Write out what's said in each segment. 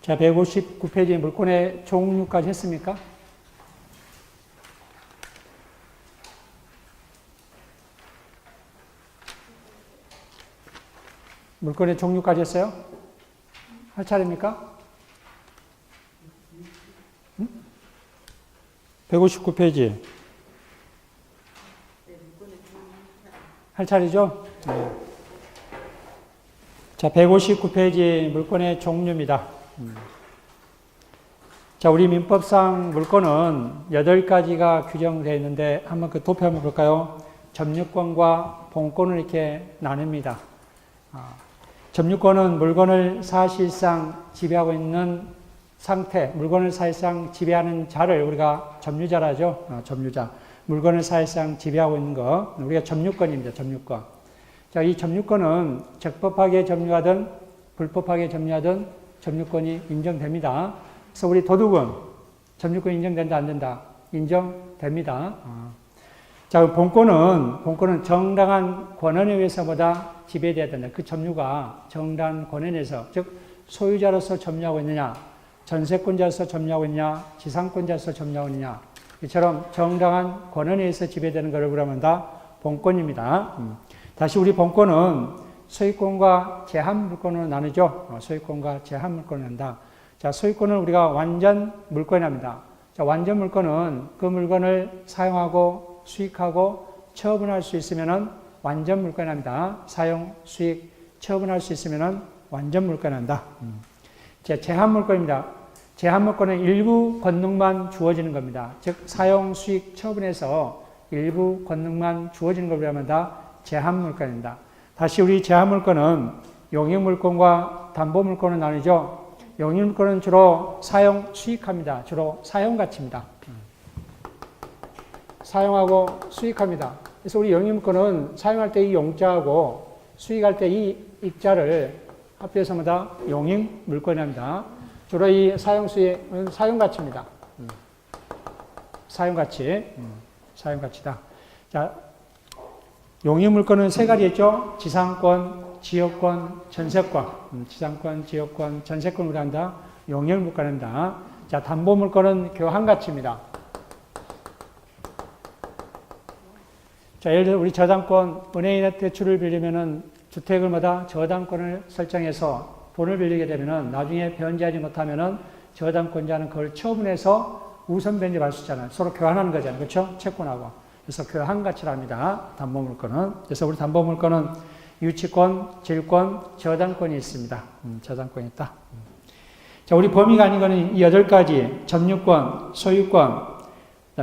자, 159페이지 물권의 종류까지 했습니까? 물권의 종류까지 했어요? 할 차례입니까? 159페이지. 할 차례죠? 네. 자, 159페이지 물권의 종류입니다. 자, 우리 민법상 물권은 8가지가 규정되어 있는데 한번 그 도표 한번 볼까요? 점유권과 본권을 이렇게 나눕니다. 점유권은 물건을 사실상 지배하고 있는 상태, 물건을 사실상 지배하는 자를 우리가 점유자라죠. 점유자. 물건을 사실상 지배하고 있는 거. 우리가 점유권입니다. 점유권. 자, 이 점유권은 적법하게 점유하든 불법하게 점유하든 점유권이 인정됩니다. 그래서 우리 도둑은 점유권 인정된다, 안 된다? 인정됩니다. 자, 본권은 정당한 권한에 의해서보다 지배되어야 된다. 그 점유가 정당한 권한에 의해서, 즉 소유자로서 점유하고 있느냐, 전세권자로서 점유하고 있느냐, 지상권자로서 점유하고 있느냐, 이처럼 정당한 권한에 의해서 지배되는 것을 그러면 다 본권입니다. 다시 우리 본권은 소유권과 제한 물권으로 나누죠. 소유권과 제한 물권을 한다. 자, 소유권은 우리가 완전 물권이랍니다. 자, 완전 물권은 그 물건을 사용하고 수익하고 처분할 수 있으면은 완전 물권이랍니다. 사용, 수익, 처분할 수 있으면은 완전 물권한다. 자, 제한 물권입니다. 제한 물권은 일부 권능만 주어지는 겁니다. 즉, 사용, 수익, 처분에서 일부 권능만 주어지는 걸 하면 다 제한 물권입니다. 다시 우리 제한 물권은 용익 물권과 담보 물권을 나누죠. 용익 물권은 주로 사용, 수익합니다. 주로 사용 가치입니다. 사용하고 수익합니다. 그래서 우리 용익 물권은 사용할 때 이 용자하고 수익할 때 이 익자를 합해서 뭐다? 용익 물권입니다. 주로 이 사용 수익은 사용 가치입니다. 사용 가치. 사용 가치다. 자, 용익 물권은 세 가지 있죠. 지상권, 지역권, 전세권. 지상권, 지역권, 전세권으로 한다. 용익 물권입니다. 자, 담보 물권은 교환 가치입니다. 자, 예를 들어 우리 저당권, 은행에 대출을 빌리면은 주택을 마다 저당권을 설정해서 돈을 빌리게 되면은 나중에 변제하지 못하면은 저당권자는 그걸 처분해서 우선 변제할 수 있잖아요. 서로 교환하는 거잖아요. 그렇죠? 채권하고. 그래서 교환 가치를 합니다. 담보 물권은. 그래서 우리 담보 물권은 유치권, 질권, 저당권이 있습니다. 저당권이 있다. 자, 우리 범위가 아닌 거는 이 8가지. 점유권, 소유권,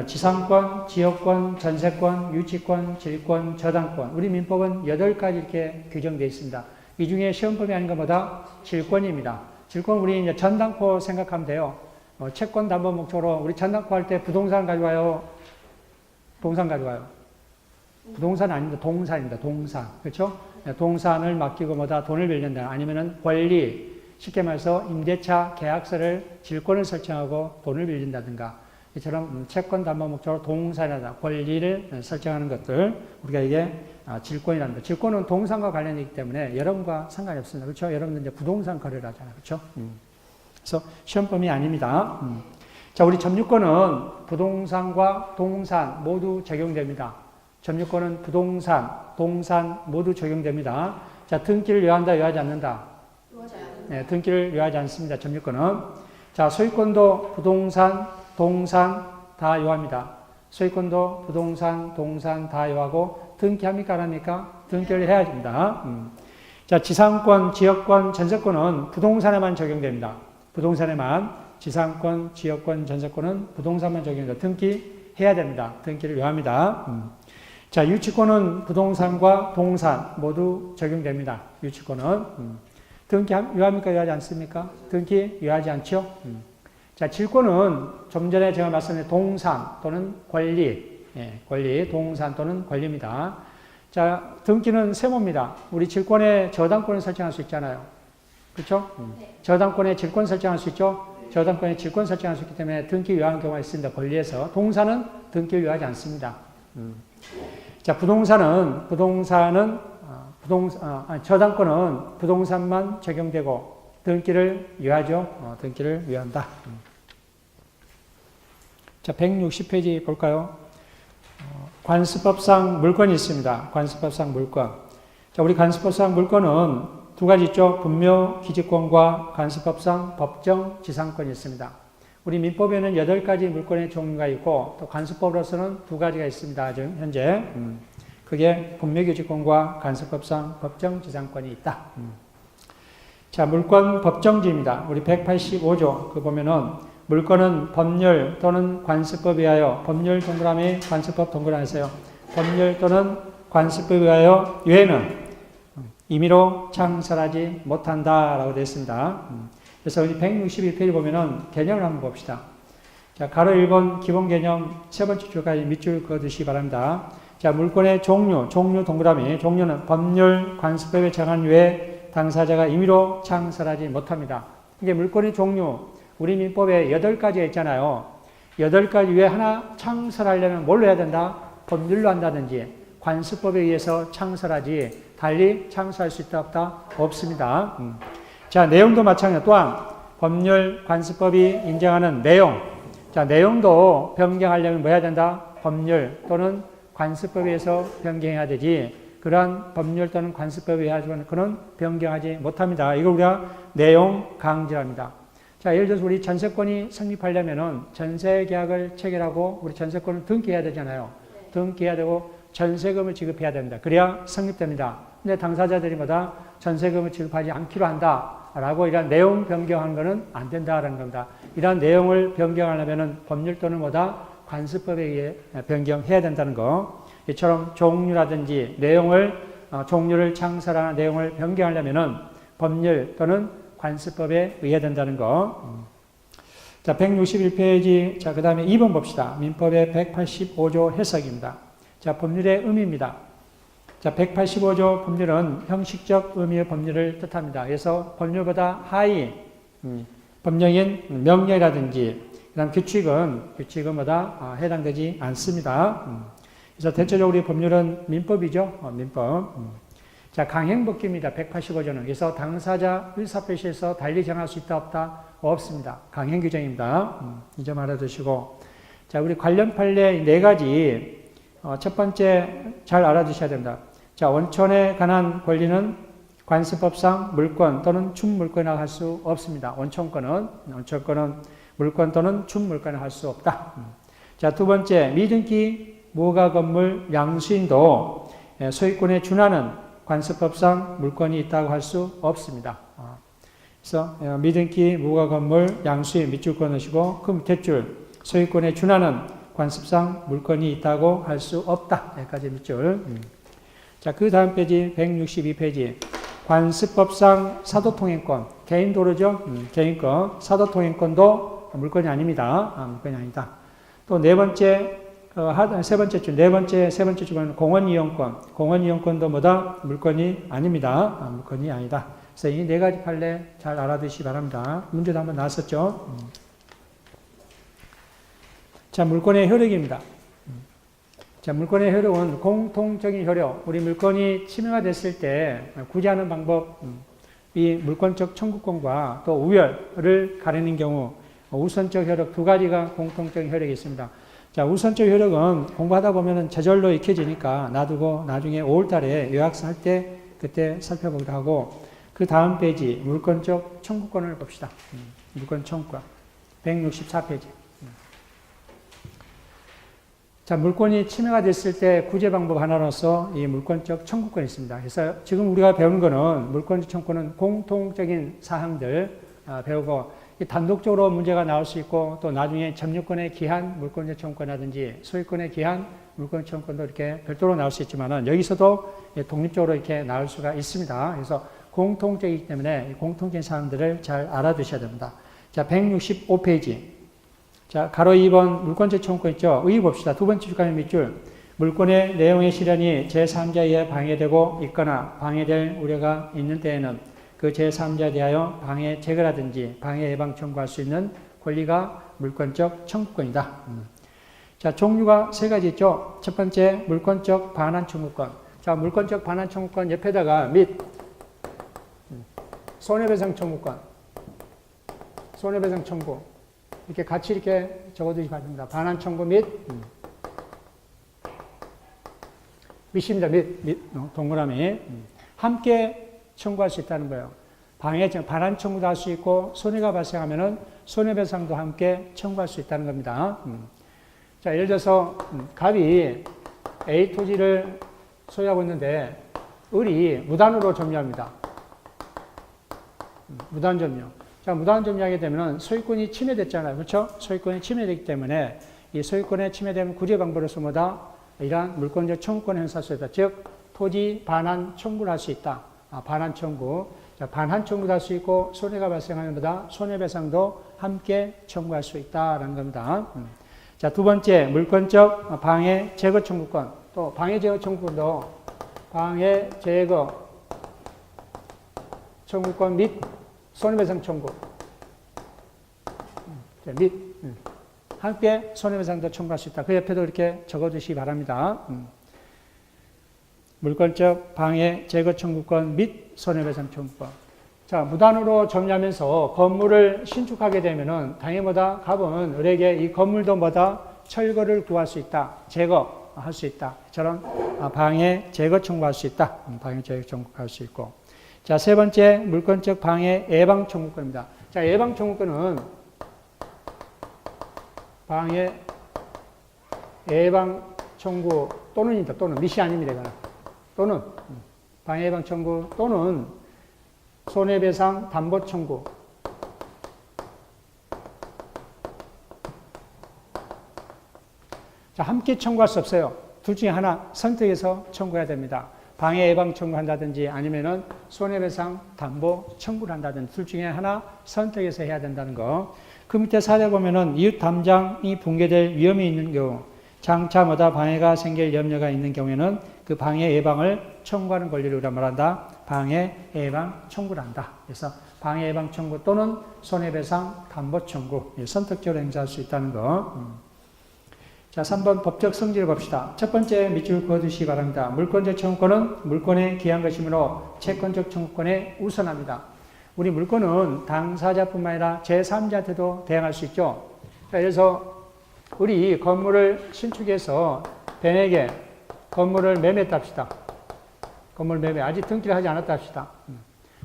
지상권, 지역권, 전세권, 유치권, 질권, 저당권. 우리 민법은 8가지 이렇게 규정되어 있습니다. 이 중에 시험범위 아닌 것보다 질권입니다. 질권 우리 이제 전당포 생각하면 돼요. 채권 담보 목적으로 우리 전당포 할 때 부동산 가져와요. 동산 가져와요. 부동산 아닙니다. 동산입니다. 동산. 그렇죠? 동산을 맡기고 뭐다 돈을 빌린다. 아니면은 권리, 쉽게 말해서 임대차 계약서를 질권을 설정하고 돈을 빌린다든가. 이처럼 채권 담보 목적으로 동산이다. 권리를 설정하는 것들. 우리가 이게 질권이라는 거. 질권은 동산과 관련이 있기 때문에 여러분과 상관이 없습니다. 그렇죠? 여러분들 이제 부동산 거래를 하잖아요. 그렇죠? 그래서 시험범위 아닙니다. 자, 우리 점유권은 부동산과 동산 모두 적용됩니다. 점유권은 부동산, 동산 모두 적용됩니다. 자, 등기를 요한다, 요하지 않는다? 네, 등기를 요하지 않습니다. 점유권은. 자, 소유권도 부동산, 동산 다 요합니다. 소유권도 부동산, 동산 다 요하고 등기합니까? 안 합니까? 등기를 해야 됩니다. 자, 지상권, 지역권, 전세권은 부동산에만 적용됩니다. 부동산에만. 지상권, 지역권, 전세권은 부동산만 적용됩니다. 등기해야 됩니다. 등기를 요합니다. 자, 유치권은 부동산과 동산 모두 적용됩니다. 유치권은. 등기 요합니까? 요하지 않습니까? 등기 요하지 않죠? 자, 질권은 좀 전에 제가 말씀드린 동산 또는 권리, 권리, 동산 또는 권리입니다. 자, 등기는 세모입니다. 우리 질권에 저당권을 설정할 수 있잖아요. 그렇죠? 네. 저당권에 질권 설정할 수 있죠? 저당권에 질권 설정할 수 있기 때문에 등기 요하는 경우가 있습니다. 권리에서. 동산은 등기 요하지 않습니다. 자, 저당권은 부동산만 적용되고 등기를 위하죠. 등기를 위한다. 자, 160페이지 볼까요? 관습법상 물건이 있습니다. 관습법상 물건. 자, 우리 관습법상 물건은 두 가지 있죠. 분묘 기지권과 관습법상 법정 지상권이 있습니다. 우리 민법에는 8가지 물건의 종류가 있고 또 관습법으로서는 2가지가 있습니다. 지금 현재. 그게 분묘 기지권과 관습법상 법정 지상권이 있다. 자, 물권 법정지입니다. 우리 185조 그 보면은 물건은 법률 또는 관습법에 의하여 법률 동그라미 관습법 동그라미 하세요. 법률 또는 관습법에 의하여 외에는 임의로 창설하지 못한다라고 되어 있습니다. 그래서 우리 161페이지 보면은 개념을 한번 봅시다. 자, 가로 1번 기본 개념 세 번째 줄까지 밑줄 그어두시기 바랍니다. 자, 물건의 종류 동그라미, 종류는 법률, 관습법에 정한 외에 당사자가 임의로 창설하지 못합니다. 이게 물건의 종류, 우리 민법에 8가지가 있잖아요. 8가지 외에 하나 창설하려면 뭘로 해야 된다? 법률로 한다든지 관습법에 의해서 창설하지 달리 창설할 수 있다 없다? 없습니다. 자, 내용도 마찬가지다. 또한 법률, 관습법이 인정하는 내용. 자, 내용도 변경하려면 뭐 해야 된다? 법률 또는 관습법에 의해서 변경해야 되지. 그러한 법률 또는 관습법에 의해서는 그는 변경하지 못합니다. 이걸 우리가 내용 강제합니다. 자, 예를 들어서 우리 전세권이 성립하려면은 전세계약을 체결하고 우리 전세권을 등기해야 되잖아요. 등기해야 되고 전세금을 지급해야 됩니다. 그래야 성립됩니다. 근데 당사자들이 뭐다? 전세금을 지급하지 않기로 한다라고 이런 내용 변경하는 것은 안 된다라는 겁니다. 이런 내용을 변경하려면은 법률 또는 뭐다? 관습법에 의해 변경해야 된다는 거. 이처럼 종류라든지 내용을 종류를 창설하는 내용을 변경하려면은 법률 또는 관습법에 의해야 된다는 거. 자, 161페이지. 자, 그 다음에 2번 봅시다. 민법의 185조 해석입니다. 자, 법률의 의미입니다. 자, 185조 법률은 형식적 의미의 법률을 뜻합니다. 그래서 법률보다 하위 법령인 명령이라든지 그다음 규칙은 뭐다 해당되지 않습니다. 그래서 대체적으로 우리 법률은 민법이죠. 민법. 자, 강행법규입니다. 185조는. 그래서 당사자 의사표시에서 달리 정할 수 있다 없다? 없습니다. 강행규정입니다. 이 점 알아두시고. 자, 우리 관련 판례 4가지. 첫 번째 잘 알아두셔야 됩니다. 자, 원천에 관한 권리는 관습법상 물권 또는 춘물권이라고 할 수 없습니다. 원천권은 물권 또는 춘물권을 할 수 없다. 자, 두 번째 미등기 무허가 건물 양수인도 소유권에 준하는 관습법상 물권이 있다고 할 수 없습니다. 그래서 미등기 무허가 건물 양수인 밑줄 끊으시고 그 밑에 줄 소유권에 준하는 관습상 물권이 있다고 할 수 없다. 여기까지 밑줄. 자, 그 다음 페이지 162페이지 관습법상 사도통행권 개인 도로죠. 개인권 사도통행권도 물권이 아닙니다. 물권이 아니다. 또 세 번째 줄은 공원이용권도 뭐다? 물권이 아닙니다. 물권이 아니다. 그래서 이 4가지 판례 잘 알아두시기 바랍니다. 문제도 한번 나왔었죠. 자, 물권의 효력입니다. 자, 물권의 효력은 공통적인 효력. 우리 물권이 침해가 됐을 때 구제하는 방법이 물권적 청구권과 또 우열을 가리는 경우 우선적 효력 2가지가 공통적인 효력이 있습니다. 자, 우선적 효력은 공부하다 보면은 저절로 익혀지니까 놔두고 나중에 5월 달에 요약서 할 때 그때 살펴보기도 하고 그 다음 페이지 물권적 청구권을 봅시다. 물권 청구권 164페이지. 자, 물권이 침해가 됐을 때 구제 방법 하나로서 이 물권적 청구권이 있습니다. 그래서 지금 우리가 배우는 거는 물권적 청구권은 공통적인 사항들 배우고 단독적으로 문제가 나올 수 있고 또 나중에 점유권에 기한 물권적 청구권이라든지 소유권에 기한 물권적 청구권도 이렇게 별도로 나올 수 있지만은 여기서도 독립적으로 이렇게 나올 수가 있습니다. 그래서 공통적이기 때문에 공통적인 사항들을 잘 알아두셔야 됩니다. 자, 165페이지. 자, 가로 2번 물권적 청구권 있죠? 의의 봅시다. 두 번째 줄까지 밑줄. 물권의 내용의 실현이 제3자에 의해 방해되고 있거나 방해될 우려가 있는 때에는 그 제3자에 대하여 방해 제거라든지 방해 예방 청구할 수 있는 권리가 물권적 청구권이다. 자, 종류가 3가지 있죠? 첫 번째, 물권적 반환 청구권. 자, 물권적 반환 청구권 옆에다가 및 손해배상 청구권. 손해배상 청구. 이렇게 같이 이렇게 적어두시기 바랍니다. 반환 청구 및, 밑입니다. 동그라미. 함께 청구할 수 있다는 거예요. 반환 청구도 할 수 있고, 손해가 발생하면은 손해배상도 함께 청구할 수 있다는 겁니다. 자, 예를 들어서, 갑이 A 토지를 소유하고 있는데, 을이 무단으로 점유합니다. 무단 점유. 자, 무단 점유하게 되면 소유권이 침해됐잖아요. 그렇죠? 소유권이 침해되기 때문에 이 소유권에 침해되면 구제 방법으로서 뭐다? 이러한 물권적 청구권 행사할 수 있다. 즉, 토지 반환 청구를 할 수 있다. 반환 청구. 자, 반환 청구도 할 수 있고 손해가 발생하는 보다 손해배상도 함께 청구할 수 있다라는 겁니다. 자, 두 번째, 물권적 방해 제거 청구권. 또 방해 제거 청구권도 방해 제거 청구권 및 손해배상 청구. 및 함께 손해배상도 청구할 수 있다. 그 옆에도 이렇게 적어두시기 바랍니다. 물권적 방해 제거 청구권 및 손해배상 청구권. 자, 무단으로 점유하면서 건물을 신축하게 되면은 당연히보다 갑은 을에게 이 건물도 뭐다? 철거를 구할 수 있다. 제거할 수 있다. 저런 방해 제거 청구할 수 있다. 방해 제거 청구할 수 있고. 자, 세 번째, 물권적 방해 예방 청구권입니다. 자, 예방 청구권은 방해 예방 청구 또는이다. 또는 미시 아닙니다. 이거는. 또는 방해 예방 청구 또는 손해배상 담보 청구. 자, 함께 청구할 수 없어요. 둘 중에 하나 선택해서 청구해야 됩니다. 방해 예방 청구한다든지 아니면은 손해배상 담보 청구를 한다든지 둘 중에 하나 선택해서 해야 된다는 거. 그 밑에 사례 보면은 이웃 담장이 붕괴될 위험이 있는 경우, 장차마다 방해가 생길 염려가 있는 경우에는 그 방해 예방을 청구하는 권리를 우리가 말한다. 방해 예방 청구를 한다. 그래서 방해 예방 청구 또는 손해배상 담보 청구 선택적으로 행사할 수 있다는 거. 자, 3번 법적 성질을 봅시다. 첫 번째 밑줄 그어두시기 바랍니다. 물권적 청구권은 물권에 기한 것이므로 채권적 청구권에 우선합니다. 우리 물권은 당사자뿐만 아니라 제3자한테도 대항할 수 있죠. 자, 그래서 우리 건물을 신축해서 벤에게 건물을 매매했다 합시다. 건물 매매. 아직 등기를 하지 않았다 합시다.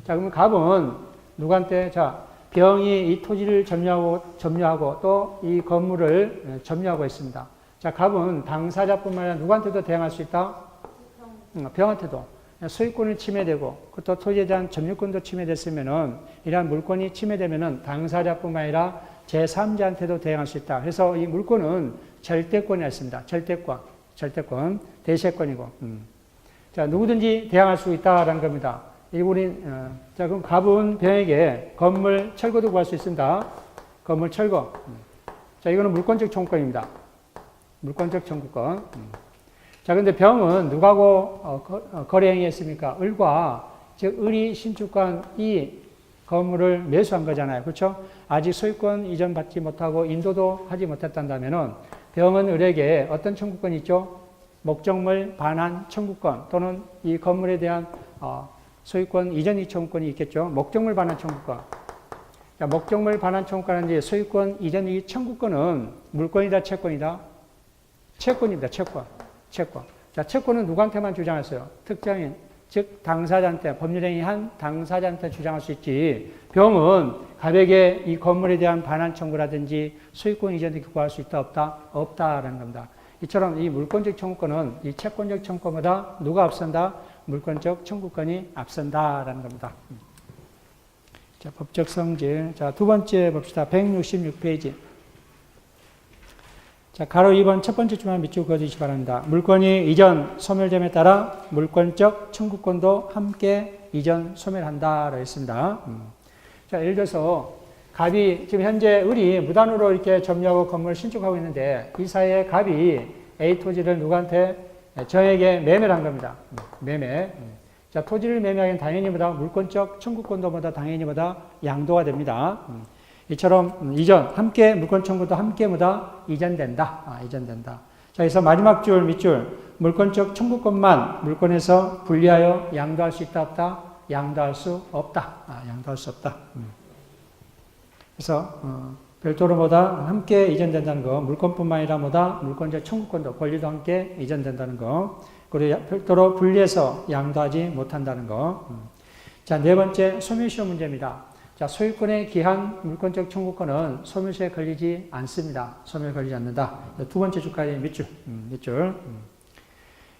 자, 그러면 갑은 누구한테? 자, 병이 이 토지를 점유하고 또 이 건물을 점유하고 있습니다. 자, 갑은 당사자뿐만 아니라 누구한테도 대항할 수 있다? 병한테도. 소유권을 침해되고 또 토지에 대한 점유권도 침해됐으면은 이러한 물권이 침해되면은 당사자뿐만 아니라 제3자한테도 대항할 수 있다. 그래서 이 물권은 절대권이 있습니다. 절대권, 대세권이고. 자, 누구든지 대항할 수 있다라는 겁니다. 자, 그럼 갑은 병에게 건물 철거도 구할 수 있습니다. 건물 철거. 자, 이거는 물권적 청구권입니다. 물권적 청구권. 자, 근데 병은 누구하고 거래 행위했습니까? 을과, 즉, 을이 신축한 이 건물을 매수한 거잖아요. 그렇죠? 아직 소유권 이전받지 못하고 인도도 하지 못했단다면은 병은 을에게 어떤 청구권이 있죠? 목적물 반환 청구권 또는 이 건물에 대한 소유권 이전 이청구권이 있겠죠. 목적물 반환 청구권. 자, 목적물 반환 청구권은 소유권 이전 이 청구권은 물권이다, 채권이다? 채권입니다. 채권. 자, 채권은 누구한테만 주장했어요? 특정인, 즉 당사자한테, 법률행위한 당사자한테 주장할 수 있지. 병은 갑에게 이 건물에 대한 반환 청구라든지 소유권 이전을 구할 수 있다, 없다? 없다라는 겁니다. 이처럼 이 물권적 청구권은 이 채권적 청구권보다 누가 앞선다? 물권적 청구권이 앞선다라는 겁니다. 자, 법적 성질. 자, 두 번째 봅시다. 166페이지. 자, 가로 2번 첫 번째 줄만 밑줄 그어주시기 바랍니다. 물권이 이전 소멸됨에 따라 물권적 청구권도 함께 이전 소멸한다라고 했습니다. 자, 예를 들어서 갑이 지금 현재 을이 무단으로 이렇게 점유하고 건물을 신축하고 있는데 이 사이에 갑이 A 토지를 누구한테? 저에게 매매를 한 겁니다. 매매. 자, 토지를 매매하기엔 당연히 뭐다? 물권적 청구권도 뭐다? 당연히 뭐다? 양도가 됩니다. 이처럼 이전, 함께 물권 청구도 함께 뭐다? 이전된다. 이전된다. 자, 그래서 마지막 줄, 밑줄. 물권적 청구권만 물권에서 분리하여 양도할 수 있다, 없다? 양도할 수 없다. 양도할 수 없다. 그래서 별도로 뭐다 함께 이전된다는 거, 물권뿐만 아니라 뭐다 물권적 청구권도 권리도 함께 이전된다는 거, 그리고 별도로 분리해서 양도하지 못한다는 거. 자, 네 번째 소멸시효 문제입니다. 자, 소유권의 기한 물권적 청구권은 소멸시효에 걸리지 않습니다. 소멸 걸리지 않는다. 두 번째 줄까지 밑줄.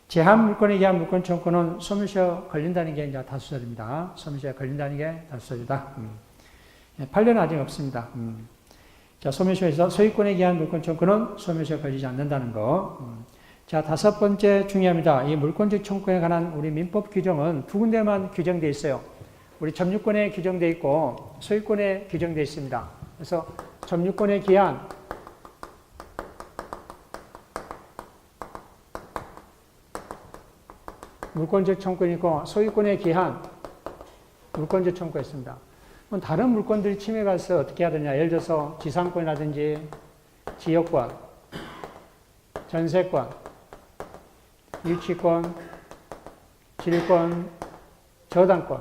제한 물권에 기한 물권 청구권은 소멸시효 걸린다는 게 이제 다수설입니다. 소멸시효에 걸린다는 게 다수설이다. 판례는 아직 없습니다. 자, 소멸시효에서 소유권에 기한 물권 청구권은 소멸시효에 걸리지 않는다는 거. 자, 다섯 번째 중요합니다. 이 물권적 청구권에 관한 우리 민법 규정은 두 군데만 규정되어 있어요. 우리 점유권에 규정되어 있고 소유권에 규정되어 있습니다. 그래서 점유권에 기한 물권적 청구권이 있고 소유권에 기한 물권적 청구가 있습니다. 그럼 다른 물권들이 침해받아서 어떻게 해야 되냐. 예를 들어서 지상권이라든지 지역권, 전세권, 유치권, 질권, 저당권.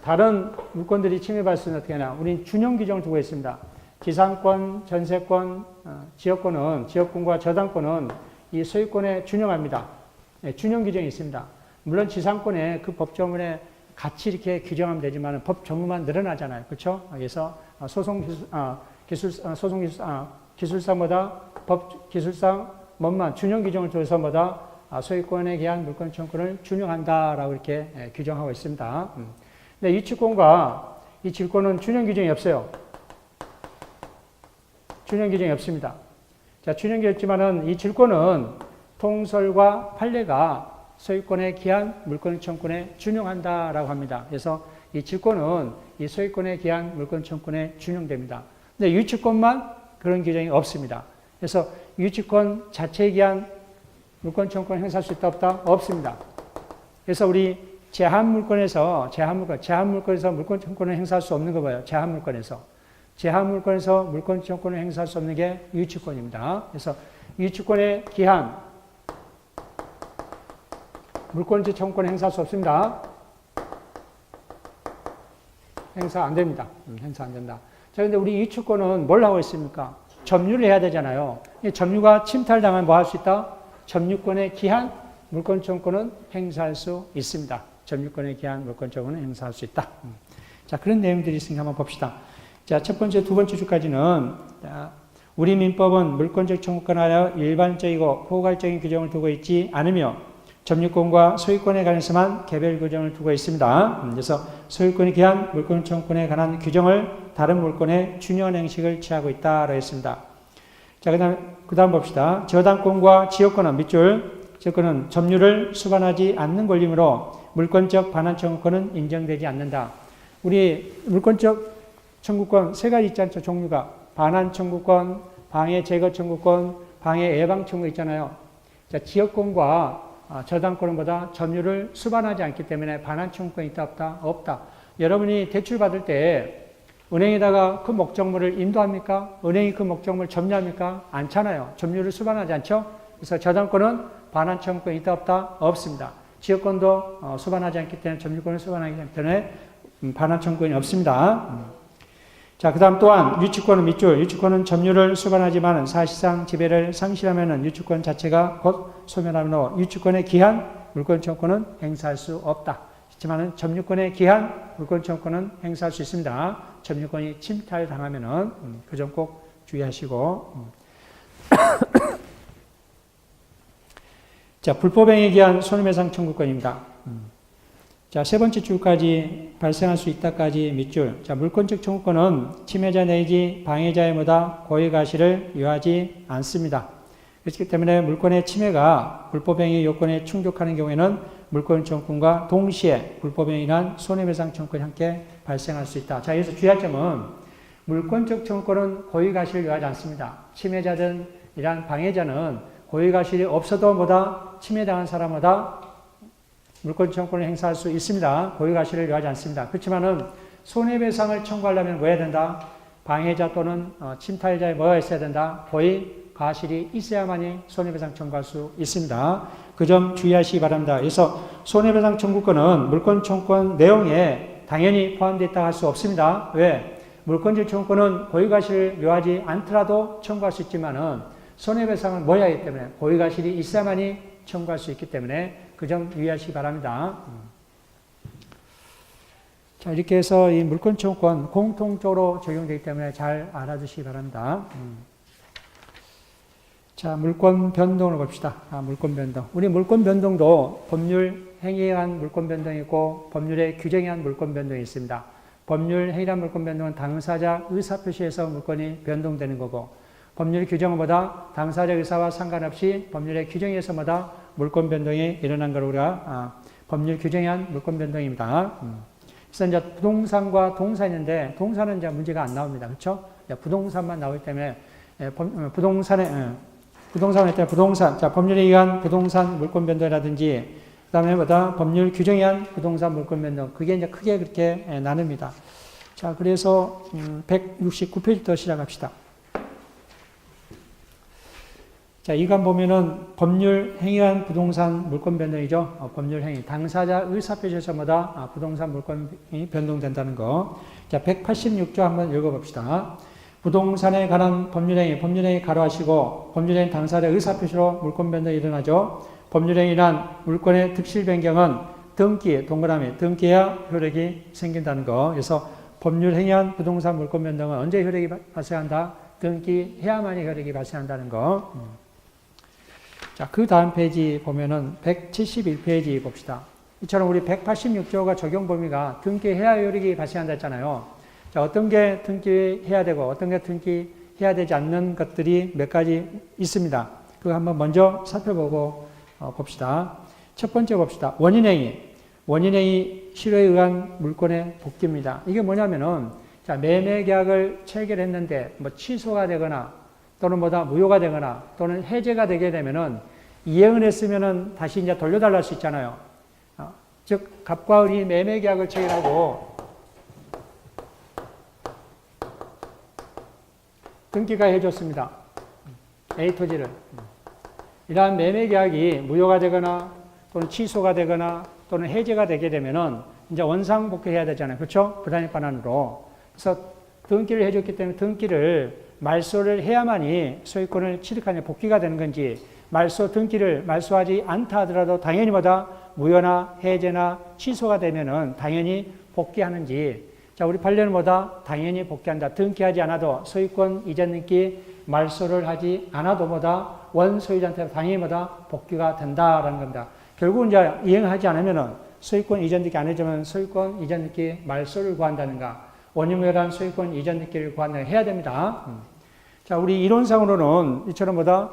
다른 물권들이 침해받을 수는 어떻게 하냐. 우리는 준용 규정을 두고 있습니다. 지상권, 전세권, 지역권과 저당권은 이 소유권에 준용합니다. 네, 준용 규정이 있습니다. 물론 지상권에 그 법조문에 같이 이렇게 규정하면 되지만 법 정무만 늘어나잖아요. 그렇죠? 그래서 기술상보다 법 기술상 뭐만 준용 규정을 두어서 뭐다 소유권에 기한 물권 청구권을 준용한다라고 이렇게 규정하고 있습니다. 근데 이 주권과 이 질권은 준용 규정이 없어요. 준용 규정이 없습니다. 자, 준용이 없지만은 이 질권은 통설과 판례가 소유권에 기한 물권 청구권에 준용한다라고 합니다. 그래서 이 질권은 이 소유권에 기한 물권 청구권에 준용됩니다. 근데 유치권만 그런 규정이 없습니다. 그래서 유치권 자체에 기한 물권 청구권을 행사할 수 있다 없다? 없습니다. 그래서 우리 제한물권에서 물권 청구권을 행사할 수 없는 거 봐요. 제한물권에서 물권 청구권을 행사할 수 없는 게 유치권입니다. 그래서 유치권의 기한 물권적 청구권을 행사할 수 없습니다. 행사 안 됩니다. 행사 안 된다. 자, 근데 우리 유치권은 뭘 하고 있습니까? 점유를 해야 되잖아요. 점유가 침탈당하면 뭐 할 수 있다? 점유권의 기한 물권 청구권은 행사할 수 있습니다. 점유권의 기한 물권 청구권은 행사할 수 있다. 자, 그런 내용들이 있으니까 한번 봅시다. 자, 첫 번째, 두 번째 주까지는 우리 민법은 물권적 청구권에 하여 일반적이고 포괄적인 규정을 두고 있지 않으며 점유권과 소유권에 관해서만 개별 규정을 두고 있습니다. 그래서 소유권에 기한 물권 청구권에 관한 규정을 다른 물권에 준용 행식을 취하고 있다라고 했습니다. 자, 그다음 봅시다. 저당권과 지역권은 밑줄. 지역권은 점유를 수반하지 않는 권리이므로 물권적 반환 청구권은 인정되지 않는다. 우리 물권적 청구권 세 가지 있지 않죠? 종류가 반환 청구권, 방해 제거 청구권, 방해 예방 청구 있잖아요. 자, 지역권과 저당권은 보다 점유를 수반하지 않기 때문에 반환 청구권이 있다 없다? 없다. 여러분이 대출 받을 때 은행에다가 그 목적물을 인도합니까? 은행이 그 목적물을 점유합니까? 않잖아요. 점유를 수반하지 않죠? 그래서 저당권은 반환 청구권이 있다 없다? 없습니다. 지역권도 수반하지 않기 때문에 점유권을 수반하기 때문에 반환 청구권이 없습니다. 자, 그 다음 또한 유치권은 밑줄. 유치권은 점유를 수반하지만 사실상 지배를 상실하면 유치권 자체가 곧 소멸하므로 유치권의 기한 물권 청구권은 행사할 수 없다. 하지만 점유권의 기한 물권 청구권은 행사할 수 있습니다. 점유권이 침탈당하면은 그 점 꼭 주의하시고. 자, 불법행위에 기한 손해배상 청구권입니다. 자, 세 번째 줄까지 발생할 수 있다까지 밑줄. 자, 물권적 청구권은 침해자 내지 방해자의 뭐다 고의가시를 요하지 않습니다. 그렇기 때문에 물권의 침해가 불법행위 요건에 충족하는 경우에는 물권 청구권과 동시에 불법행위란 손해배상 청구권이 함께 발생할 수 있다. 자, 여기서 주의할 점은 물권적 청구권은 고의가시를 요하지 않습니다. 침해자든 이란 방해자는 고의가실이 없어도 뭐다 침해당한 사람마다 물권 청구권을 행사할 수 있습니다. 고의가실을 요하지 않습니다. 그렇지만은 손해배상을 청구하려면 뭐 해야 된다? 방해자 또는 침탈자의 뭐가 있어야 된다? 고의가실이 있어야만이 손해배상 청구할 수 있습니다. 그 점 주의하시기 바랍니다. 그래서 손해배상 청구권은 물권 청구권 내용에 당연히 포함되어 있다고 할 수 없습니다. 왜? 물권질 청구권은 고의과실을 묘하지 않더라도 청구할 수 있지만은 손해배상은 뭐 해야 하기 때문에 고의과실이 있어야만이 청구할 수 있기 때문에 그 점 유의하시기 바랍니다. 자, 이렇게 해서 이 물권 청구권 공통적으로 적용되기 때문에 잘 알아두시기 바랍니다. 자, 물권 변동을 봅시다. 물권 변동. 우리 물권 변동도 법률 행위에 의한 물권 변동이 있고 법률의 규정에 의한 물권 변동이 있습니다. 법률 행위에 의한 물권 변동은 당사자 의사표시에서 물권이 변동되는 거고 법률 규정보다 당사자 의사와 상관없이 법률의 규정에서마다 물권 변동이 일어난 걸 우리가 법률 규정에 의한 물권 변동입니다. 그래서 이제 부동산과 동사가 있는데 동사는 이제 문제가 안 나옵니다. 그렇죠? 부동산만 나오기 때문에 자, 법률에 의한 부동산 물권 변동이라든지 그다음에 뭐다 법률 규정에 의한 부동산 물권 변동 그게 이제 크게 그렇게 나눕니다. 자, 그래서 169페이지부터 시작합시다. 자, 이건 보면은 법률 행위에 의한 부동산 물권 변동이죠. 법률 행위. 당사자 의사표시에서마다 부동산 물권이 변동된다는 거. 자, 186조 한번 읽어봅시다. 부동산에 관한 법률행위 가로하시고 법률행위 당사자 의사표시로 물권 변동이 일어나죠. 법률행위란 물권의 득실 변경은 등기, 동그라미, 등기해야 효력이 생긴다는 거. 그래서 법률행위한 부동산 물권 변동은 언제 효력이 발생한다? 등기해야만이 효력이 발생한다는 거. 자, 그 다음 페이지 보면은 171페이지 봅시다. 이처럼 우리 186조가 적용 범위가 등기해야 효력이 발생한다 했잖아요. 자, 어떤 게 등기해야 되고 어떤 게 등기해야 되지 않는 것들이 몇 가지 있습니다. 그거 한번 먼저 살펴보고 봅시다. 첫 번째 봅시다. 원인행위 실효에 의한 물권의 복귀입니다. 이게 뭐냐면은 자, 매매 계약을 체결했는데 뭐 취소가 되거나 또는 뭐다 무효가 되거나 또는 해제가 되게 되면은 이행을 했으면은 다시 이제 돌려달라 할 수 있잖아요. 즉 갑과 을이 매매 계약을 체결하고 등기가 해줬습니다. A 토지를. 이러한 매매 계약이 무효가 되거나 또는 취소가 되거나 또는 해제가 되게 되면은 이제 원상복귀해야 되잖아요. 그렇죠? 부당행 반환으로. 그래서 등기를 해줬기 때문에 등기를 말소를 해야만이 소유권을 취득하냐 복귀가 되는 건지 등기를 말소하지 않다 하더라도 당연히 뭐다 무효나 해제나 취소가 되면은 당연히 복귀하는지 자 우리 판례는 뭐다 당연히 복귀한다. 등기하지 않아도 소유권 이전 등기 말소를 하지 않아도 뭐다 원소유자한테 당연히 뭐다 복귀가 된다라는 겁니다. 결국 이제 이행하지 않으면은 소유권 이전 등기 안 해주면 소유권 이전 등기 말소를 구한다는가 원유무효란 소유권 이전 등기를 구한다는 해야 됩니다. 자, 우리 이론상으로는 이처럼 뭐다?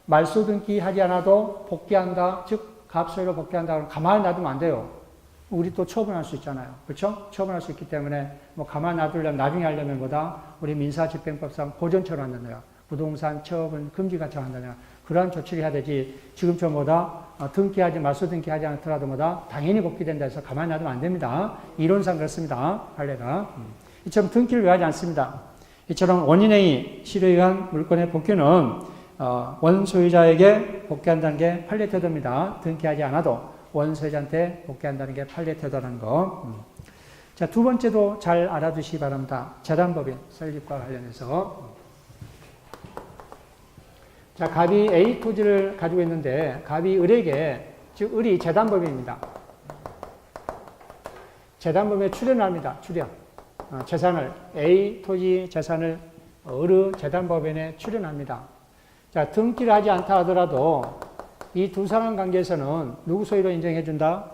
말소 등기하지 않아도 복귀한다. 즉, 갑소유로 복귀한다. 그러면 가만히 놔두면 안 돼요. 우리 또 처분할 수 있잖아요. 그렇죠? 처분할 수 있기 때문에 뭐 가만히 놔두려면 나중에 하려면 뭐다? 우리 민사집행법상 보존처로 한다느냐. 부동산 처분 금지가 처한다느냐. 그러한 조치를 해야 되지. 지금처럼 뭐다? 말소 등기하지 않더라도 뭐다? 당연히 복귀된다 해서 가만히 놔두면 안 됩니다. 이론상 그렇습니다. 판례가. 이처럼 등기를 왜 하지 않습니다. 이처럼 원인행위 실효에 의한 물권의 복귀는 원소유자에게 복귀한다는 게 판례 태도입니다. 등기하지 않아도 원소유자한테 복귀한다는 게 판례 태도라는 거. 자, 두 번째도 잘 알아두시기 바랍니다. 재단법인 설립과 관련해서. 자, 갑이 A 토지를 가지고 있는데 갑이 을에게 즉 을이 재단법인입니다. 재단법인에 출연합니다. 출연. 재산을 A 토지 재산을 을의 재단법인에 출연합니다. 자, 등기를 하지 않다 하더라도 이 두 사람 관계에서는 누구 소유로 인정해준다?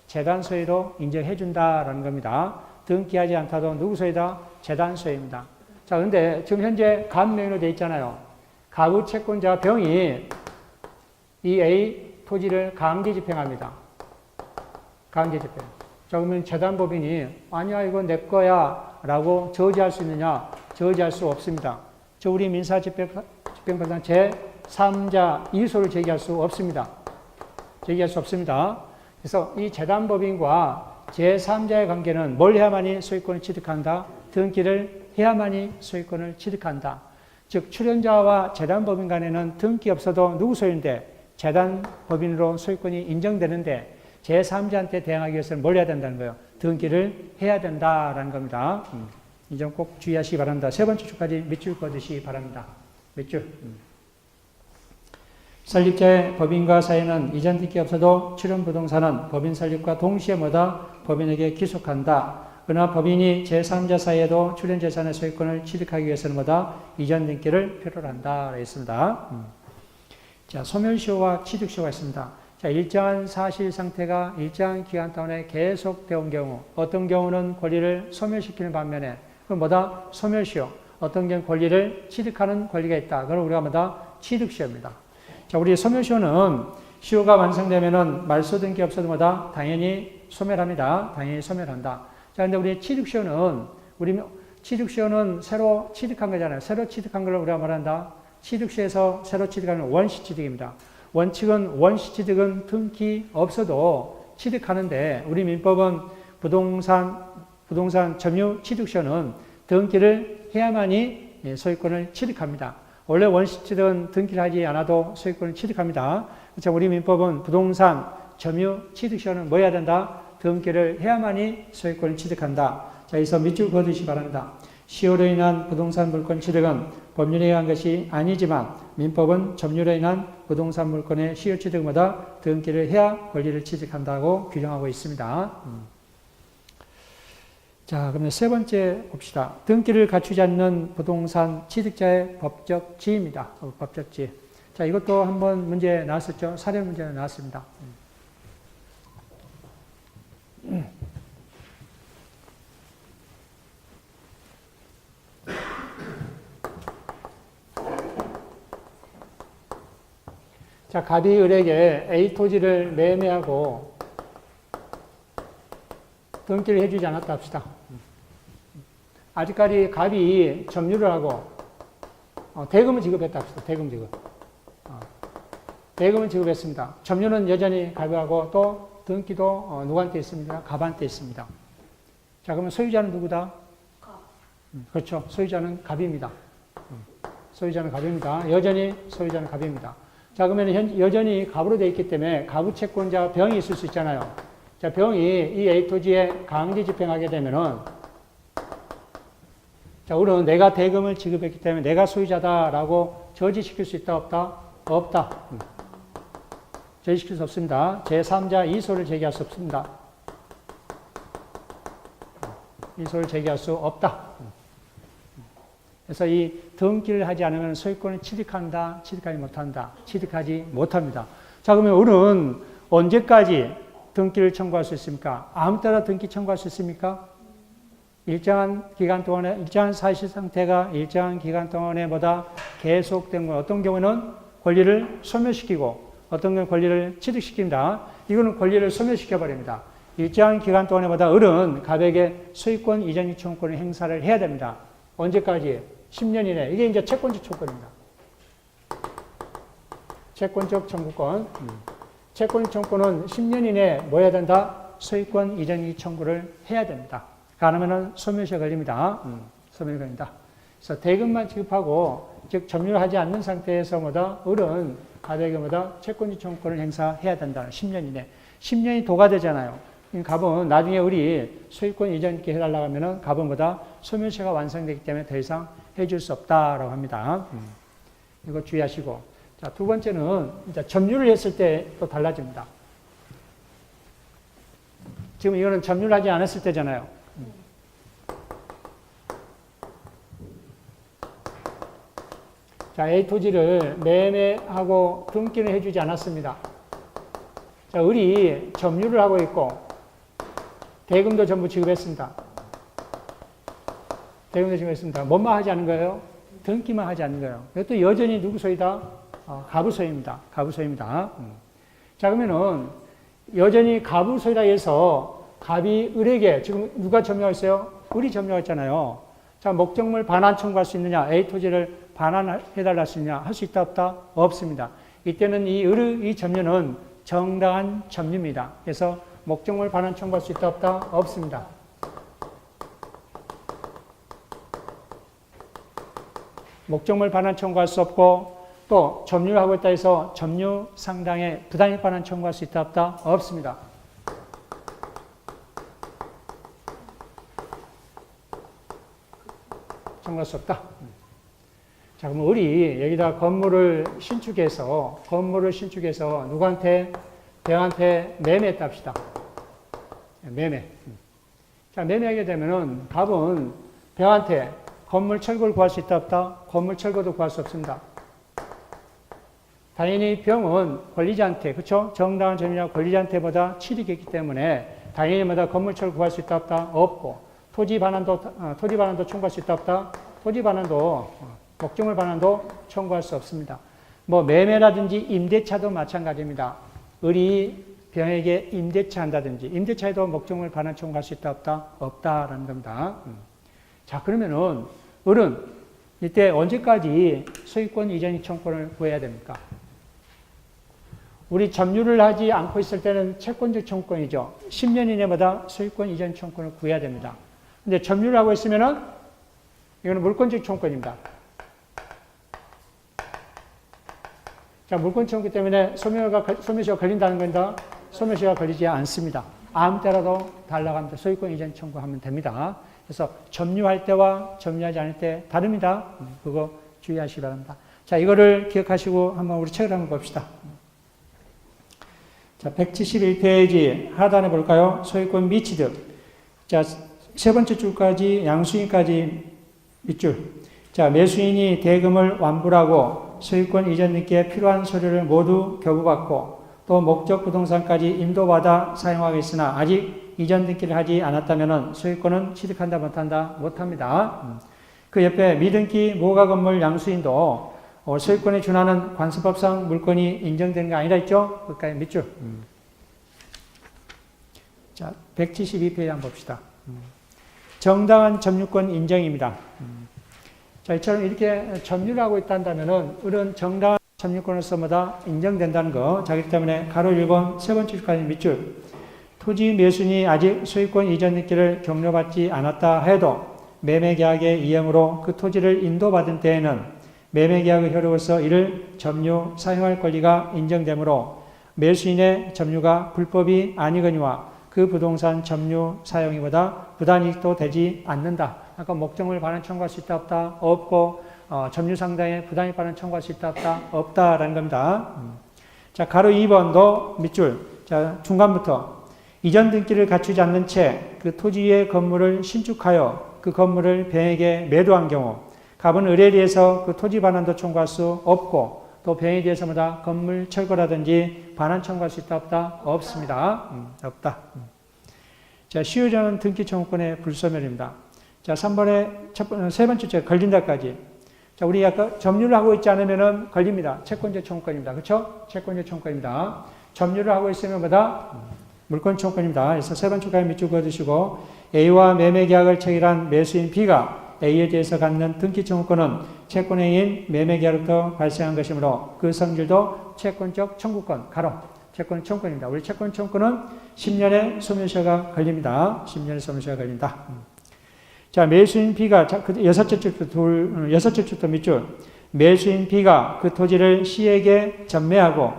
재단 소유로 인정해준다라는 겁니다. 등기하지 않다도 누구 소유다? 재단 소유입니다. 자, 근데 지금 현재 갑 명의로 되어 있잖아요. 갑의 채권자 병이 이 A 토지를 강제 집행합니다. 강제 집행. 자, 그러면 재단법인이 아니야 이건 내 거야 라고 저지할 수 있느냐? 저지할 수 없습니다. 저 우리 민사집행법상 제3자 이유소를 제기할 수 없습니다. 제기할 수 없습니다. 그래서 이 재단법인과 제3자의 관계는 뭘 해야만이 소유권을 취득한다? 등기를 해야만이 소유권을 취득한다. 즉 출연자와 재단법인 간에는 등기 없어도 누구 소유인데 재단법인으로 소유권이 인정되는데 제3자한테 대항하기 위해서는 뭘 해야 된다는 거예요? 등기를 해야 된다라는 겁니다. 이 점 꼭 주의하시기 바랍니다. 세 번째 줄까지 밑줄 그어두시기 바랍니다. 밑줄. 설립자의 법인과 사유는 이전 등기 없어도 출연부동산은 법인 설립과 동시에 뭐다? 법인에게 기속한다. 그러나 법인이 제3자 사이에도 출연재산의 소유권을 취득하기 위해서는 뭐다? 이전 등기를 필요로 한다. 했습니다. 자, 소멸시효와 취득시효가 있습니다. 자, 일정한 사실 상태가 일정한 기간 동안에 계속되어 온 경우, 어떤 경우는 권리를 소멸시키는 반면에, 그럼 뭐다? 소멸시효. 어떤 경우 권리를 취득하는 권리가 있다. 그럼 우리가 뭐다? 취득시효입니다. 자, 우리 소멸시효는 시효가 완성되면은 말소 등기 없어도 뭐다? 당연히 소멸합니다. 당연히 소멸한다. 자, 근데 우리 취득시효는 새로 취득한 거잖아요. 새로 취득한 걸 우리가 말한다. 취득시에서 새로 취득하는 원시 취득입니다. 원시 취득은 등기 없어도 취득하는데 우리 민법은 부동산 점유 취득시효는 등기를 해야만이 소유권을 취득합니다. 원래 원시 취득은 등기를 하지 않아도 소유권을 취득합니다. 그렇죠? 우리 민법은 부동산 점유 취득시효는 뭐 해야 된다? 등기를 해야만이 소유권을 취득한다. 자, 여기서 밑줄 그어두시기 바랍니다. 시효로 인한 부동산 물권 취득은 법률에 의한 것이 아니지만 민법은 점유로 인한 부동산 물권의 시효 취득마다 등기를 해야 권리를 취득한다고 규정하고 있습니다. 자, 그러면 세 번째 봅시다. 등기를 갖추지 않는 부동산 취득자의 법적 지위입니다. 법적 지위. 자, 이것도 한번 문제 나왔었죠. 사례 문제 나왔습니다. 자, 갑이 을에게 A 토지를 매매하고 등기를 해주지 않았다 합시다. 아직까지 갑이 점유를 하고 대금을 지급했다 합시다. 대금 지급. 대금을 지급했습니다. 점유는 여전히 갑이 하고 또 등기도 누구한테 있습니다? 갑한테 있습니다. 자, 그러면 소유자는 누구다? 갑. 그렇죠. 소유자는 갑입니다. 소유자는 갑입니다. 여전히 소유자는 갑입니다. 자, 그러면 여전히 갑으로 되어 있기 때문에 가부 채권자 병이 있을 수 있잖아요. 자, 병이 이 A 토지에 강제 집행하게 되면은 자, 우리는 내가 대금을 지급했기 때문에 내가 소유자다라고 저지시킬 수 있다, 없다? 없다. 저지시킬 수 없습니다. 제3자 이소를 제기할 수 없습니다. 이소를 제기할 수 없다. 그래서 이 등기를 하지 않으면 소유권을 취득한다, 취득하지 못한다, 취득하지 못합니다. 자, 그러면 우리는 언제까지 등기를 청구할 수 있습니까? 아무 때나 등기 청구할 수 있습니까? 일정한 기간 동안에, 일정한 사실 상태가 일정한 기간 동안에 보다 계속된 건 어떤 경우는 권리를 소멸시키고 어떤 경우는 권리를 취득시킵니다. 이거는 권리를 소멸시켜버립니다. 일정한 기간 동안에 보다 을은 갑에게 소유권 이전 요청권을 행사를 해야 됩니다. 언제까지? 10년 이내. 이게 이제 채권적 청구권입니다. 채권적 청구권. 채권적 청구권은 10년 이내에 뭐 해야 된다? 소유권 이전 청구를 해야 됩니다. 안 하면은 소멸시효 걸립니다. 소멸 걸린다. 그래서 대금만 지급하고, 즉, 점유를 하지 않는 상태에서 뭐다? 을은 갑에게 뭐다? 채권적 청구권을 행사해야 된다. 10년 이내. 10년이 도가 되잖아요. 갑은 나중에 우리 소유권 이전기 해달라고 하면은 갑은 뭐다? 소멸시효가 완성되기 때문에 더 이상 해줄 수 없다라고 합니다. 이거 주의하시고. 자, 두 번째는 이제 점유를 했을 때 또 달라집니다. 지금 이거는 점유를 하지 않았을 때잖아요. 자, A 토지를 매매하고 등기를 해주지 않았습니다. 자, 을이 점유를 하고 있고 대금도 전부 지급했습니다. 대금도 지급했습니다. 뭐만 하지 않은 거예요? 등기만 하지 않는 거예요. 이것도 여전히 누구 소유다? 갑의 소유입니다. 갑의 소유입니다. 자, 그러면은 여전히 갑의 소유라 해서 갑이 을에게 지금 누가 점유하고 있어요? 을이 점유하고 있잖아요. 자, 목적물 반환 청구할 수 있느냐? A 토지를 반환해달라 할 수 있느냐? 할 수 있다, 없다? 없습니다. 이때는 이 점유는 정당한 점유입니다. 그래서 목적물 반환 청구할 수 있다, 없다? 없습니다. 목적물 반환 청구할 수 없고 또 점유를 하고 있다 해서 점유 상당의 부당이익 반환 청구할 수 있다, 없다? 없습니다. 청구할 수 없다. 자, 그럼 우리 여기다 건물을 신축해서 누구한테? 병한테 매매했다 합시다. 매매. 자, 매매하게 되면은 답은 병한테 건물 철거를 구할 수 있다 없다? 건물 철거도 구할 수 없습니다. 당연히 병은 권리자한테, 그쵸? 정당한 점유자 권리자한테보다 취득했기 때문에 당연히 뭐다 건물 철거 구할 수 있다 없다? 없고, 토지 반환도 청구할 수 있다 없다? 토지 반환도, 목적물 반환도 청구할 수 없습니다. 뭐 매매라든지 임대차도 마찬가지입니다. 을이 병에게 임대차 한다든지 임대차에도 목적물 반환 청구할 수 있다 없다? 없다라는 겁니다. 자, 그러면은 을은 이때 언제까지 소유권 이전 청구권을 구해야 됩니까? 우리 점유를 하지 않고 있을 때는 채권적 청구권이죠. 10년 이내마다 소유권 이전 청구권을 구해야 됩니다. 근데 점유를 하고 있으면은 이거는 물권적 청구권입니다. 자, 물권 청구 때문에 소멸시효가 걸린다는 건다. 소멸시효가 걸리지 않습니다. 아무 때라도 달라갑니다. 소유권 이전 청구하면 됩니다. 그래서 점유할 때와 점유하지 않을 때 다릅니다. 그거 주의하시기 바랍니다. 자, 이거를 기억하시고 한번 우리 책을 한번 봅시다. 자, 171페이지 하단에 볼까요? 소유권 미취득. 자, 세 번째 줄까지 양수인까지 밑줄. 자, 매수인이 대금을 완불하고 소유권 이전 등기에 필요한 서류를 모두 교부받고 또 목적 부동산까지 인도받아 사용하겠으나 아직 이전 등기를 하지 않았다면 소유권은 취득한다 못한다? 못합니다. 그 옆에 미등기 무허가 건물 양수인도 소유권에 준하는 관습법상 물권이 인정되는 거 아니라 했죠? 그까지 밑줄. 자, 172페이지 한번 봅시다. 정당한 점유권 인정입니다. 자, 이처럼 이렇게 점유를 하고 있다면은 을은 정당한 점유권으로서마다 인정된다는 거. 자, 그렇기 때문에 가로 1번 세 번째 줄까지 밑줄. 토지 매수인이 아직 소유권 이전 등기를 격려받지 않았다 해도 매매계약의 이행으로 그 토지를 인도받은 때에는 매매계약의 효력으로서 이를 점유, 사용할 권리가 인정되므로 매수인의 점유가 불법이 아니거니와 그 부동산 점유, 사용이보다 부단이익도 되지 않는다. 아까 목적물 반환 청구할 수 있다 없다? 없고 점유 상당의 부단이익 반환 청구할 수 있다 없다? 없다라는 겁니다. 자, 가로 2번도 밑줄. 자, 중간부터 이전 등기를 갖추지 않는 채 그 토지의 건물을 신축하여 그 건물을 병에게 매도한 경우 갑은 을에 대해서 그 토지 반환도 청구할 수 없고 또 병에 대해서마다 건물 철거라든지 반환 청구할 수 있다 없다? 없습니다. 없다. 자, 시효자는 등기 청구권의 불소멸입니다. 자, 3번에 세 번째 째 걸린다까지. 자, 우리 아까 점유를 하고 있지 않으면은 걸립니다. 채권적 청구권입니다. 그렇죠? 채권적 청구권입니다. 점유를 하고 있으면 뭐다? 물권 청구권입니다. 그래서 세 번째까지 밑줄 그어두시고 A와 매매 계약을 체결한 매수인 B가 A에 대해서 갖는 등기 청구권은 채권행위인 매매 계약부터 발생한 것이므로 그 성질도 채권적 청구권, 가로 채권 청구권입니다. 우리 채권 청구권은 10년의 소멸시효가 걸립니다. 10년의 소멸시효가 걸린다. 자, 매수인 B가 여섯째 줄부터 밑줄. 매수인 B가 그 토지를 C에게 전매하고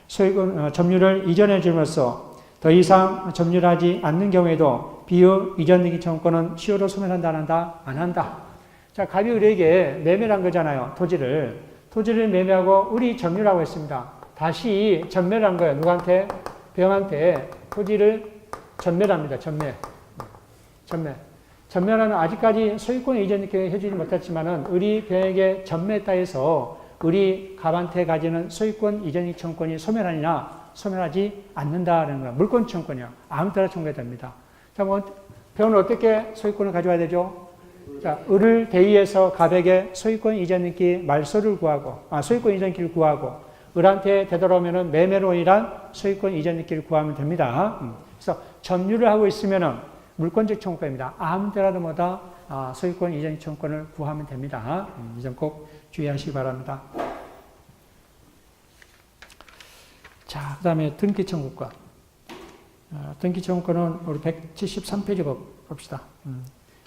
소유권 점유를 이전해 줌으로써 더 이상 점유를 하지 않는 경우에도 B의 이전 등기 청구권은 시효로 소멸한다 안 한다? 안 한다. 자, 갑이 을에게 매매를 한 거잖아요. 토지를 매매하고 을이 점유를 하고 있습니다. 다시 전매를 한 거예요. 누구한테? 병한테 토지를 전매를 합니다. 전매. 전매는 아직까지 소유권 이전 등기 해주지 못했지만은 을이 병에게 전매했다 해서 을이 갑한테 가지는 소유권 이전 등기 청구권이 소멸하지 않는다는 거야. 물권 청구권이야. 아무 때나 청구해도 됩니다. 자, 뭐, 병은 어떻게 소유권을 가져와야 되죠? 자, 을을 대의해서 갑에게 소유권 이전 등기 말소를 구하고, 소유권 이전 등기를 구하고, 을한테 되돌아오면은 매매로 인한 소유권 이전 등기를 구하면 됩니다. 그래서 점유를 하고 있으면은 물권적 청구권입니다. 아무 때라도 뭐다 소유권 이전 청구권을 구하면 됩니다. 이 점 꼭 주의하시기 바랍니다. 자, 그 다음에 등기 청구권. 등기 청구권은 우리 173페이지 봅시다.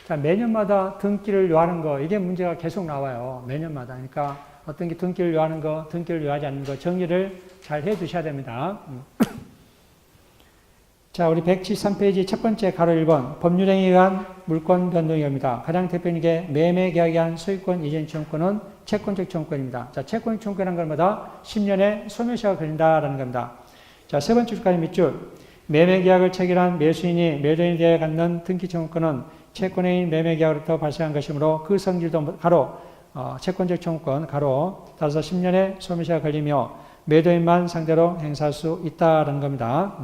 자, 매년마다 등기를 요하는 거, 이게 문제가 계속 나와요. 매년마다. 그러니까 어떤 게 등기를 요하는 거, 등기를 요하지 않는 거 정리를 잘 해 두셔야 됩니다. 자, 우리 173페이지 첫 번째 가로 1번 법률행위에 의한 물권 변동의 경우입니다. 가장 대표적인 게 매매 계약에 의한 소유권 이전 청구권은 채권적 청구권입니다. 자, 채권적 청구권이라는 것마다 10년의 소멸시효가 걸린다라는 겁니다. 자, 세 번째 줄까지 밑줄. 매매 계약을 체결한 매수인이 매도인에 대해 갖는 등기 청구권은 채권의 매매 계약으로부터 발생한 것이므로 그 성질도 가로 채권적 청구권 가로 따라서 10년의 소멸시효가 걸리며 매도인만 상대로 행사할 수 있다라는 겁니다.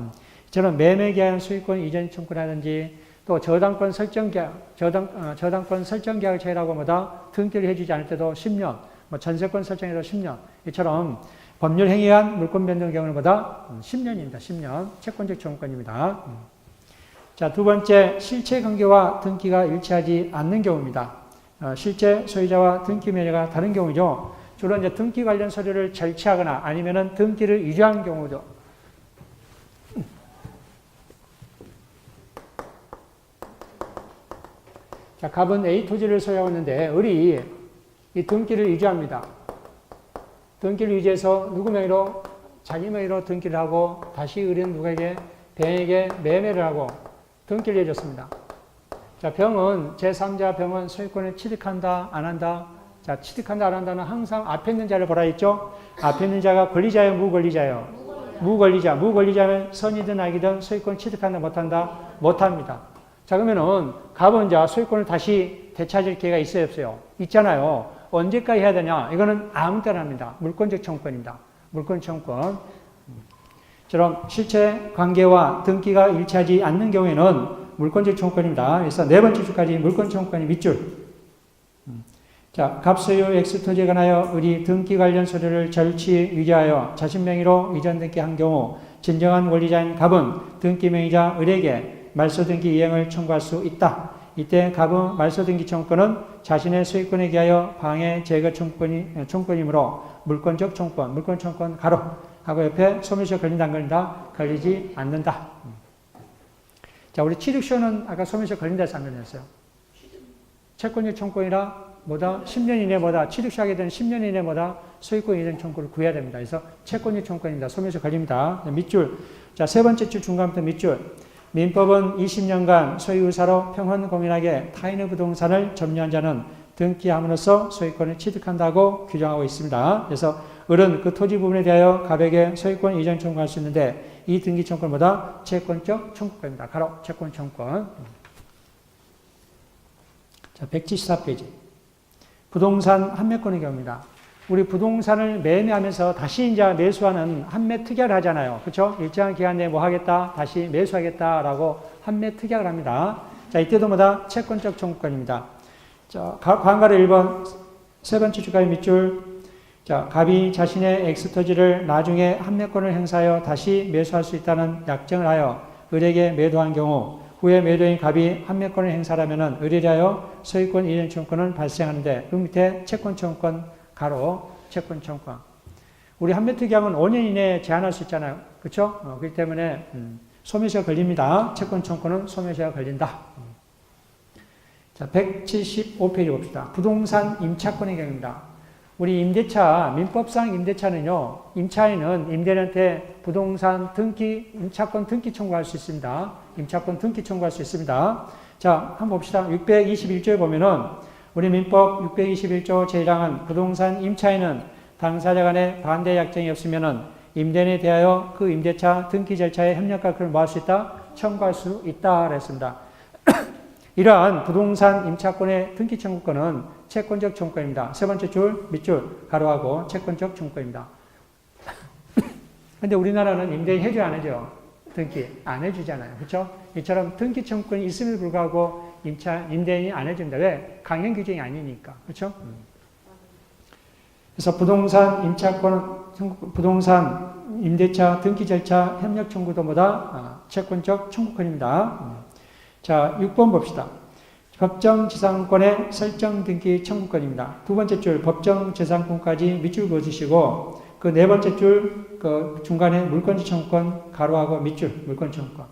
저는 매매 계약 소유권 이전 청구라든지 또 저당권 설정 계약, 저당권 설정 계약을 체결하고 뭐다 등기를 해주지 않을 때도 10년, 뭐 전세권 설정에도 10년 이처럼 법률 행위에 의한 물권 변동 경우는 뭐다 10년입니다. 10년 채권적 청구권입니다. 자, 두 번째 실체 관계와 등기가 일치하지 않는 경우입니다. 실제 소유자와 등기 매매가 다른 경우죠. 주로 이제 등기 관련 서류를 절취하거나 아니면은 등기를 위조한 경우죠. 자, 갑은 A 토지를 소유하고 있는데 을이 이 등기를 위조합니다. 등기를 위조해서 누구 명의로? 자기 명의로 등기를 하고 다시 을은 누구에게? 병에게 매매를 하고 등기를 해줬습니다. 자, 병은 제3자 병은 소유권을 취득한다 안 한다? 자, 취득한다 안 한다는 항상 앞에 있는 자를 보라 했죠? 앞에 있는 자가 권리자예요, 무권리자예요? 무권리자. 무권리자면 선이든 악이든 소유권 취득한다 못한다? 못합니다. 자, 그러면은 갑은 자 소유권을 다시 되찾을 기회가 있어요, 없어요? 있잖아요. 언제까지 해야 되냐? 이거는 아무 때나 합니다. 물권적 청구권입니다. 물권 청구권. 처럼 실체 관계와 등기가 일치하지 않는 경우에는 물권적 청구권입니다. 그래서 네 번째 줄까지 물권 청구권이 밑줄. 자, 갑소유 X토지에 관하여 을이 등기 관련 서류를 절취 위조하여 자신 명의로 이전 등기한 경우 진정한 권리자인 갑은 등기 명의자 을에게 말소등기 이행을 청구할 수 있다. 이때 갑의 말소등기 청구권은 자신의 소유권에 기하여 방해 제거 청구권이므로 물권적 청구권, 물권 청구권 가로 하고 옆에 소멸시효 걸린다 안 걸린다? 걸리지 않는다. 자, 우리 취득시효는 아까 소멸시효 걸린다 해서 안 걸렸어요. 채권적 청구권이라 뭐다? 10년 이내 뭐다? 취득시효하게 되는 10년 이내 뭐다? 소유권 이전 청구를 구해야 됩니다. 그래서 채권적 청구권입니다. 소멸시효 걸립니다. 밑줄. 자, 세 번째 줄 중간부터 밑줄. 민법은 20년간 소유의사로 평헌공인하게 타인의 부동산을 점유한 자는 등기함으로써 소유권을 취득한다고 규정하고 있습니다. 그래서 을은 그 토지 부분에 대하여 갑에게 소유권 이전 청구할 수 있는데 이 등기 청구권보다 채권적 청구권입니다. 가로 채권 청구권. 자, 174페이지. 부동산 환매권의 경우입니다. 우리 부동산을 매매하면서 다시 이제 매수하는 환매 특약을 하잖아요. 그렇죠? 일정한 기간 내에 뭐 하겠다? 다시 매수하겠다라고 환매 특약을 합니다. 자, 이때도 뭐다? 채권적 청구권입니다. 자, 관가로 1번 세 번째 줄까지 밑줄. 자, 갑이 자신의 X토지를 나중에 환매권을 행사하여 다시 매수할 수 있다는 약정을 하여 을에게 매도한 경우 후에 매도인 갑이 환매권을 행사하면은 을에 대하여 소유권 이전 청구권은 발생하는데 그 밑에 채권 청구권 가로 채권 청구권. 우리 환매 특약은 5년 이내에 제한할 수 있잖아요. 그렇죠? 그렇기 때문에 소멸시효가 걸립니다. 채권 청구권은 소멸시효가 걸린다. 자, 175페이지 봅시다. 부동산 임차권의 경우입니다. 우리 임대차, 민법상 임대차는요, 임차인은 임대인한테 부동산 등기, 임차권 등기 청구할 수 있습니다. 임차권 등기 청구할 수 있습니다. 자, 한번 봅시다. 621조에 보면은 우리 민법 621조 제1항은 부동산 임차인은 당사자 간의 반대 약정이 없으면은 임대인에 대하여 그 임대차 등기 절차에 협력과 그를 뭐 할 수 있다? 청구할 수 있다. 그랬습니다. 이러한 부동산 임차권의 등기 청구권은 채권적 청구권입니다. 세 번째 줄, 밑줄, 가로하고 채권적 청구권입니다. 근데 우리나라는 임대인 해줘야 안 해줘? 등기 안 해주잖아요. 그렇죠? 이처럼 등기 청구권이 있음에도 불구하고 임대인이 안 해준다. 왜? 강행 규정이 아니니까. 그렇죠? 그래서 부동산 임차권, 부동산 임대차 등기 절차 협력 청구도 뭐다? 채권적 청구권입니다. 자, 6번 봅시다. 법정지상권의 설정 등기 청구권입니다. 두 번째 줄 법정재산권까지 밑줄 그어주시고 그 네 번째 줄 그 중간에 물권지 청구권 가로하고 밑줄 물권지 청구권.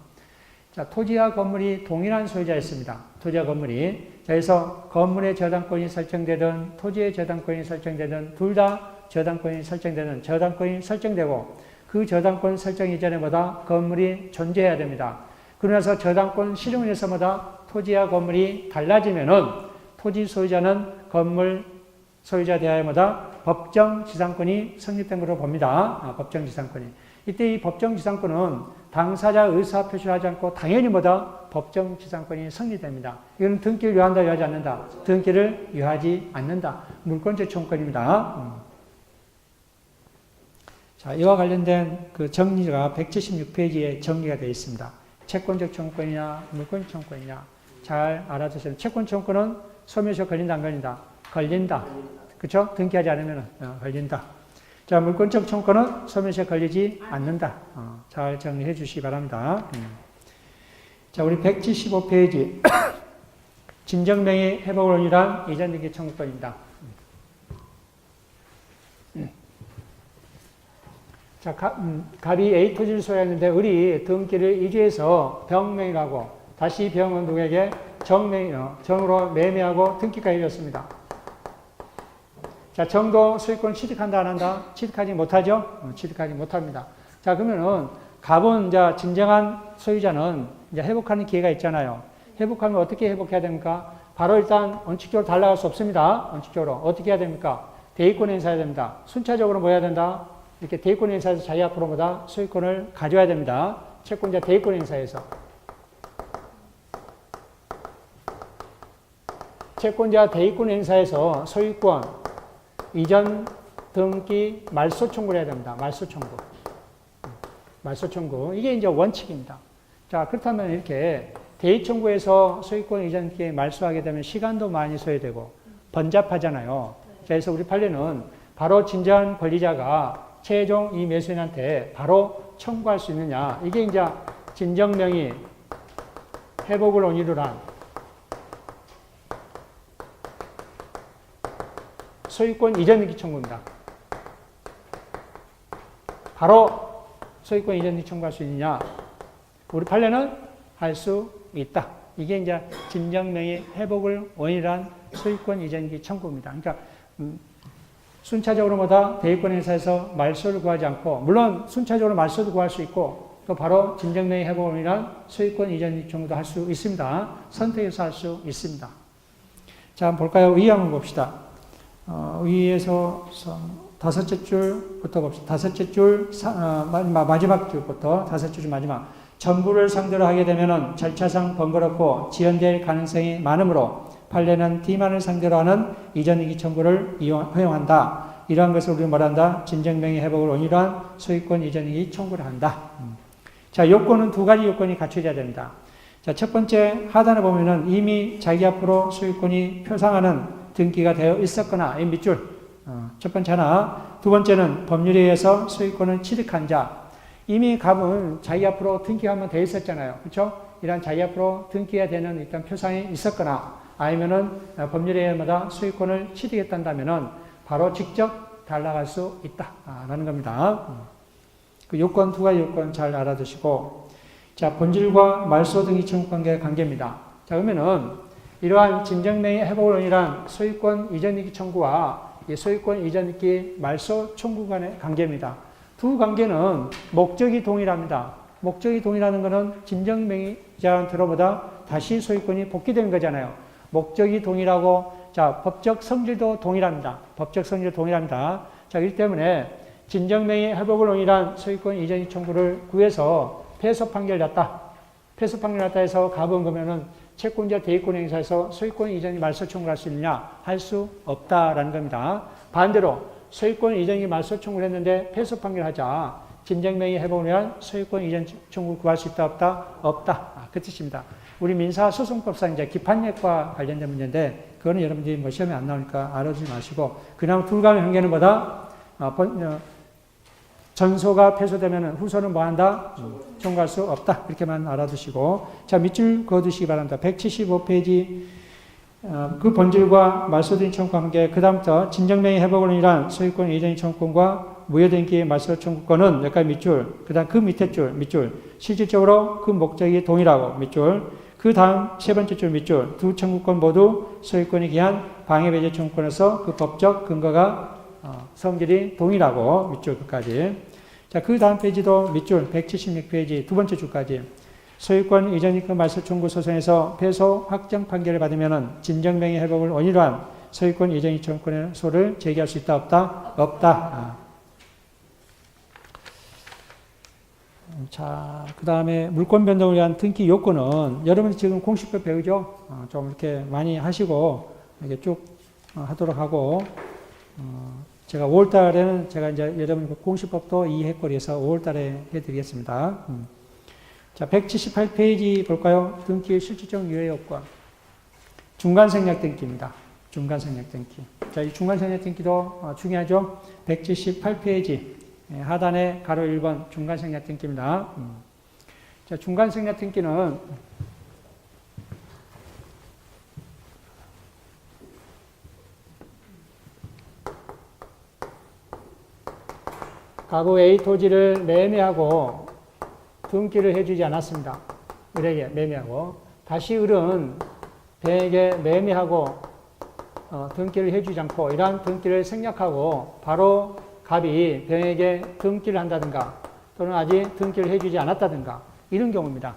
자, 토지와 건물이 동일한 소유자였습니다. 토지와 건물이. 자, 그래서 건물의 저당권이 설정되든 토지의 저당권이 설정되든 둘 다 저당권이 설정되는 저당권이 설정되고 그 저당권 설정 이전에 보다 건물이 존재해야 됩니다. 그러면서 저당권 실용에서마다 토지와 건물이 달라지면은 토지 소유자는 건물 소유자 대하여마다 법정지상권이 성립된 것으로 봅니다. 법정지상권이. 이때 이 법정지상권은 당사자 의사표시를 하지 않고 당연히 법정지상권이 성립됩니다. 이건 등기를 유한다, 유하지 않는다. 등기를 유하지 않는다. 물권적 청구권입니다. 자, 이와 관련된 그 정리가 176페이지에 정리가 되어 있습니다. 채권적 청구권이냐, 물권적 청구권이냐. 잘 알아두세요. 채권 청구권은 소멸시효 걸린다, 안 걸린다? 걸린다. 그쵸? 등기하지 않으면 걸린다. 자, 물권적 청구권은 소멸시효 걸리지 않는다. 잘 정리해 주시기 바랍니다. 자, 우리 175페이지. 진정명의 회복을 원유한 이전 등기 청구권입니다. 자, 갑이 A 토지를 소유했는데 을이 등기를 이주해서 병명이라고 다시 병은 누구에게 정으로 매매하고 등기까지 이뤘습니다. 자, 정도 소유권 취득한다, 안 한다? 취득하지 못하죠? 취득하지 못합니다. 자, 그러면은 갑은 이제 진정한 소유자는 이제 회복하는 기회가 있잖아요. 회복하면 어떻게 회복해야 됩니까? 바로 일단 원칙적으로 달라갈 수 없습니다. 원칙적으로. 어떻게 해야 됩니까? 대의권 행사해야 됩니다. 순차적으로 뭐 해야 된다? 이렇게 대의권 행사에서 자기 앞으로보다 소유권을 가져야 됩니다. 채권자 대의권 행사에서. 채권자 대의권 행사에서 소유권, 이전, 등기, 말소 청구를 해야 됩니다. 말소 청구. 말소 청구. 이게 이제 원칙입니다. 자, 그렇다면 이렇게 대의 청구에서 소유권 이전 등기 말소하게 되면 시간도 많이 소요되고 번잡하잖아요. 그래서 우리 판례는 바로 진정한 권리자가 최종 이 매수인한테 바로 청구할 수 있느냐. 이게 이제 진정명의 회복을 원인으로 한 소유권 이전 등기 청구입니다. 바로 소유권 이전 등기 청구할 수 있느냐. 우리 판례는 할 수 있다. 이게 이제 진정명의 회복을 원인으로 한 소유권 이전 등기 청구입니다. 그러니까 순차적으로 대의권 행사에서 말소를 구하지 않고, 물론 순차적으로 말소도 구할 수 있고, 또 바로 진정명의 회복을 위한 소유권 이전 청구도 할 수 있습니다. 선택해서 할 수 있습니다. 자, 한번 볼까요? 위 한번 봅시다. 위에서 다섯째 줄부터 봅시다. 다섯째 줄, 마지막 줄부터 다섯째 줄 마지막. 전부를 상대로 하게 되면 절차상 번거롭고 지연될 가능성이 많으므로 판례는 D만을 상대로 하는 이전이기 청구를 허용한다. 이러한 것을 우리는 뭐란다? 진정명의 회복을 원인으로 한 소유권 이전이기 청구를 한다. 자, 요건은 두 가지 요건이 갖춰져야 됩니다. 자, 첫 번째 하단에 보면은 이미 자기 앞으로 소유권이 표상하는 등기가 되어 있었거나, 이 밑줄. 첫 번째 하나. 두 번째는 법률에 의해서 소유권을 취득한 자. 이미 갑은 자기 앞으로 등기가 한번 되어 있었잖아요. 그렇죠? 이런 자기 앞으로 등기가 되는 일단 표상이 있었거나, 아니면은 법률에 의해마다 소유권을 취득했다면은 바로 직접 달라갈 수 있다라는 겁니다. 그 요건 두 가지 요건 잘 알아두시고, 자, 본질과 말소 등기 청구 관계입니다. 자, 그러면은 이러한 진정명의 회복을 원인한 소유권 이전 등기 청구와 이 소유권 이전 등기 말소 청구 간의 관계입니다. 두 관계는 목적이 동일합니다. 목적이 동일하는 것은 진정명의자한테로보다 다시 소유권이 복귀되는 거잖아요. 목적이 동일하고, 자, 법적 성질도 동일합니다. 법적 성질도 동일합니다. 자, 그렇기 때문에 진정명의 회복을 원인한 소유권 이전 청구를 구해서 패소 판결 났다. 패소 판결 났다 해서 갑은 그러면은 채권자 대의권 행사에서 소유권 이전이 말소 청구를 할 수 있느냐? 할 수 없다라는 겁니다. 반대로 소유권 이전이 말소 청구를 했는데 패소 판결하자. 진정명의 회복을 위한 소유권 이전 청구를 구할 수 있다, 없다? 없다. 그 뜻입니다. 우리 민사소송법상 이제 기판례과 관련된 문제인데, 그거는 여러분들이 뭐 시험에 안 나오니까 알아두지 마시고, 그냥 둘 간의 관계는 뭐다? 전소가 패소되면 후소는 뭐 한다? 청구할 수 없다. 이렇게만 알아두시고. 자, 밑줄 그어두시기 바랍니다. 175페이지. 그 본질과 말소 등기 청구 관계, 그 다음부터 진정명의 회복을 위한 소유권 이전 청구권과 무효등기 말소 청구권은 여기까지 밑줄, 그 다음 그 밑에 줄, 밑줄. 실질적으로 그 목적이 동일하고 밑줄. 그 다음 세 번째 줄 밑줄. 두 청구권 모두 소유권에 기한 방해배제 청구권에서 그 법적 근거가 성질이 동일하고 밑줄 끝까지. 자, 그 다음 페이지도 밑줄 176페이지 두 번째 줄까지. 소유권 이전이권 말소 청구 소송에서 패소 확정 판결을 받으면 진정명의 회복을 원인으로 한 소유권 이전 이전권의 소를 제기할 수 있다 없다? 없다. 자, 그 다음에 물권 변동을 위한 등기 요건은 여러분 지금 공식법 배우죠? 좀 이렇게 많이 하시고 이렇게 쭉 하도록 하고 제가 5월 달에는 제가 이제 여러분 공식법도 이해거리에서 5월 달에 해드리겠습니다. 자, 178페이지 볼까요? 등기 실질적 유예 요건. 중간생략 등기입니다. 중간생략 등기. 자, 이 중간생략 등기도 중요하죠? 178페이지. 하단에 가로 1번 중간생략 등기입니다. 자, 중간생략 등기는 가구 A 토지를 매매하고 등기를 해주지 않았습니다. 을에게 매매하고 다시 을은 배에게 매매하고 등기를 해주지 않고 이러한 등기를 생략하고 바로 갑이 병에게 등기를 한다든가 또는 아직 등기를 해주지 않았다든가 이런 경우입니다.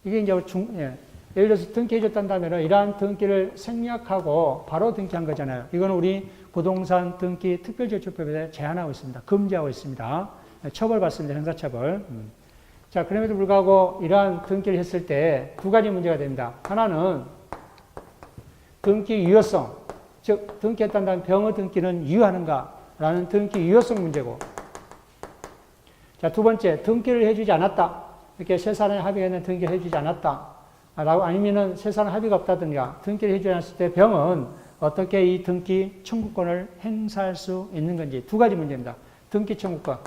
이게 이제 예를 들어서 등기해줬다면 이러한 등기를 생략하고 바로 등기한 거잖아요. 이거는 우리 부동산 등기 특별제출법에 제한하고 있습니다. 금지하고 있습니다. 처벌받습니다. 형사처벌. 자, 그럼에도 불구하고 이러한 등기를 했을 때 두 가지 문제가 됩니다. 하나는 등기 유효성, 즉 등기했다는 병의 등기는 유효하는가라는 등기 유효성 문제고, 자, 두 번째, 등기를 해주지 않았다. 이렇게 세 사람이 합의했는 등기를 해주지 않았다. 아니면은 세 사람 합의가 없다든가 등기를 해주지 않았을 때 병은 어떻게 이 등기 청구권을 행사할 수 있는 건지 두 가지 문제입니다. 등기 청구권.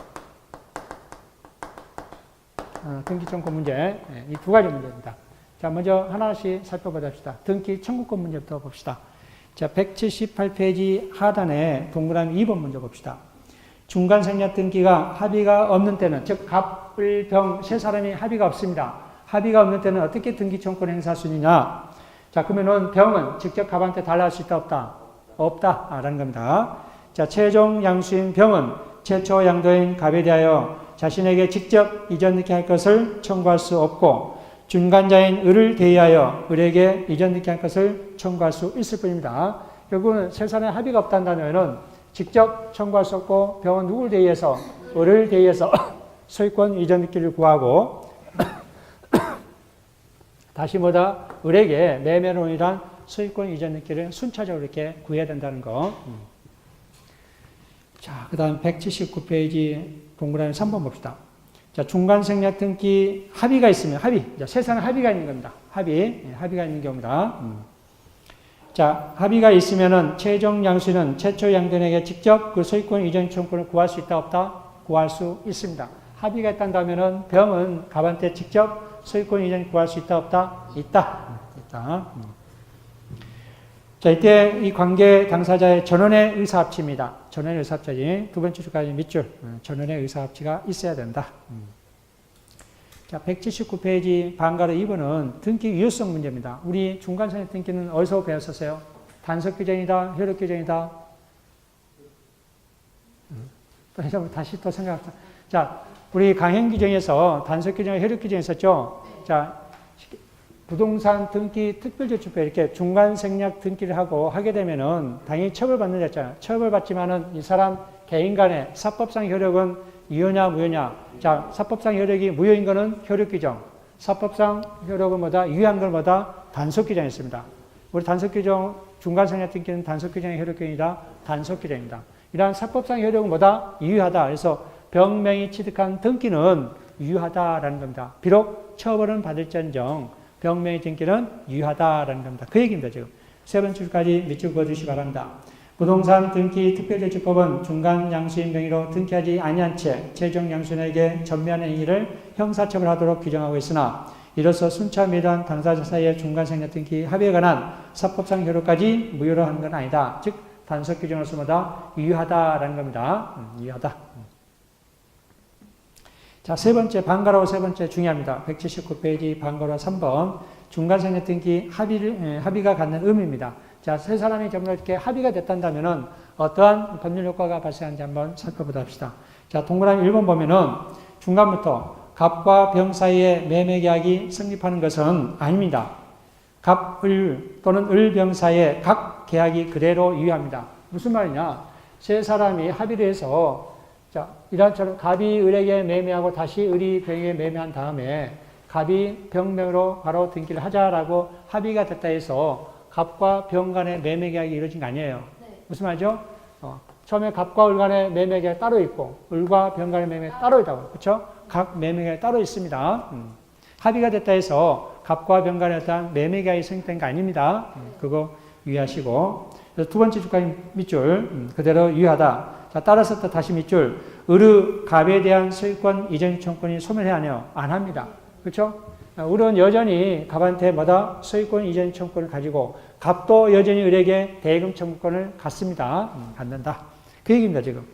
등기 청구권 문제. 이 두 가지 문제입니다. 자, 먼저 하나씩 살펴보자. 등기 청구권 문제부터 봅시다. 자, 178페이지 하단에 동그라미 2번 먼저 봅시다. 중간생략 등기가 합의가 없는 때는, 즉 갑을 병 세 사람이 합의가 없습니다. 합의가 없는 때는 어떻게 등기 청구권을 행사할 수 있느냐? 자, 그러면은 병은 직접 갑한테 달라할 수 있다 없다? 없다라는 겁니다. 자, 최종 양수인 병은 최초 양도인 갑에 대하여 자신에게 직접 이전 등기할 것을 청구할 수 없고 중간자인 을을 대의하여 을에게 이전 등기할 것을 청구할 수 있을 뿐입니다. 결국은 세 사람의 합의가 없다는 직접 청구할 수 없고 병은 누구를 대의해서? 을을 대의해서 소유권 이전 등기를 구하고 다시 을에게 매매로 인한 소유권 이전 등기를 순차적으로 이렇게 구해야 된다는 거. 자, 그 다음 179페이지 동그라미 3번 봅시다. 자, 중간생략 등기 합의가 있으면, 세 사람 합의가 있는 겁니다. 합의가 있는 경우입니다. 자, 합의가 있으면은 최종 양수는 최초 양도인에게 직접 그 소유권 이전 청구권을 구할 수 있다 없다? 구할 수 있습니다. 합의가 있다면은 병은 갑한테 직접 소유권 이전 구할 수 있다 없다? 있다. 자, 이때 이 관계 당사자의 전원의 의사합치입니다. 전원의 의사합치지. 두 번째 줄까지 밑줄. 전원의 의사합치가 있어야 된다. 자, 179페이지 반가로 2번은 등기 유효성 문제입니다. 우리 중간생략 등기는 어디서 배웠었어요? 단속 규정이다, 효력 규정이다. 다시 또 생각합시다. 자, 우리 강행 규정에서 단속 규정과 효력 규정이 있었죠? 자, 부동산 등기 특별제출법 이렇게 중간생략 등기를 하게 되면은 당연히 처벌받는 했잖아요. 처벌받지만은 이 사람 개인 간의 사법상 효력은 유효냐 무효냐. 자, 사법상 효력이 무효인 거는 효력 규정. 사법상 효력은 유효한 건 단속 규정이 있습니다. 우리 단속 규정, 중간생략 등기는 단속 규정의 효력 규정이다. 단속 규정입니다. 이러한 사법상 효력은 유효하다. 그래서 병명이 취득한 등기는 유효하다라는 겁니다. 비록 처벌은 받을지언정 병명의 등기는 유효하다라는 겁니다. 그 얘기입니다, 지금. 세 번째 줄까지 밑줄 그어주시기 바랍니다. 부동산 등기 특별제출법은 중간 양수인 명의로 등기하지 아니한 채 최종 양수인에게 전면의 행위를 형사처벌하도록 규정하고 있으나 이로써 순차 매도한 당사자 사이의 중간생략 등기 합의에 관한 사법상 효력까지 무효로 하는 건 아니다. 즉 단속 규정으로서 유효하다라는 겁니다. 유효하다. 자, 세 번째, 반가로 세 번째 중요합니다. 179페이지 반가로 3번. 중간생략 등기 합의가 갖는 의미입니다. 자, 세 사람이 전부 이렇게 합의가 됐다면은 어떠한 법률 효과가 발생하는지 한번 살펴보다 합시다. 자, 동그라미 1번 보면은 중간부터 갑과 병 사이에 매매 계약이 성립하는 것은 아닙니다. 갑, 을 또는 을, 병 사이에 각 계약이 그대로 유효합니다. 무슨 말이냐? 세 사람이 합의를 해서 자, 이런처럼 갑이 을에게 매매하고 다시 을이 병에게 매매한 다음에 갑이 병명으로 바로 등기를 하자라고 합의가 됐다 해서 갑과 병 간의 매매 계약이 이루어진 거 아니에요. 네. 무슨 말이죠? 처음에 갑과 을 간의 매매 계약이 따로 있고 을과 병 간의 매매 따로 있다고. 그렇죠? 각 매매 계약이 따로 있습니다. 합의가 됐다 해서 갑과 병 간의 어떤 매매 계약이 성립된 거 아닙니다. 그거 유의하시고. 그래서 두 번째 줄까지 밑줄 그대로 유효하다. 자, 따라서 또 다시 밑줄. 을의 갑에 대한 소유권 이전 청구권이 소멸해야 하네요. 안 합니다. 그렇죠? 을은 여전히 갑한테 뭐다? 소유권 이전 청구권을 가지고 갑도 여전히 을에게 대금 청구권을 갖습니다. 갖는다. 그 얘기입니다, 지금.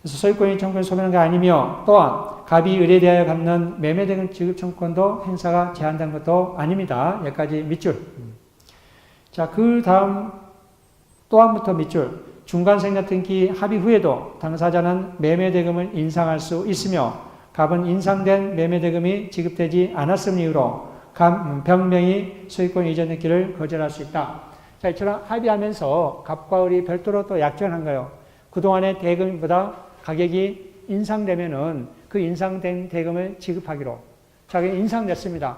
그래서 소유권 이전 청구권이 소멸한 게 아니며 또한 갑이 을에 대하여 갖는 매매대금 지급 청구권도 행사가 제한된 것도 아닙니다. 여기까지 밑줄. 자, 그 다음 또한부터 밑줄. 중간생략 등기 합의 후에도 당사자는 매매대금을 인상할 수 있으며 갑은 인상된 매매대금이 지급되지 않았음 이유로 병명이 소유권 이전 등기를 거절할 수 있다. 자, 이처럼 합의하면서 갑과 을이 별도로 또 약정을 한 거예요. 그동안의 대금보다 가격이 인상되면은 그 인상된 대금을 지급하기로. 자, 인상됐습니다.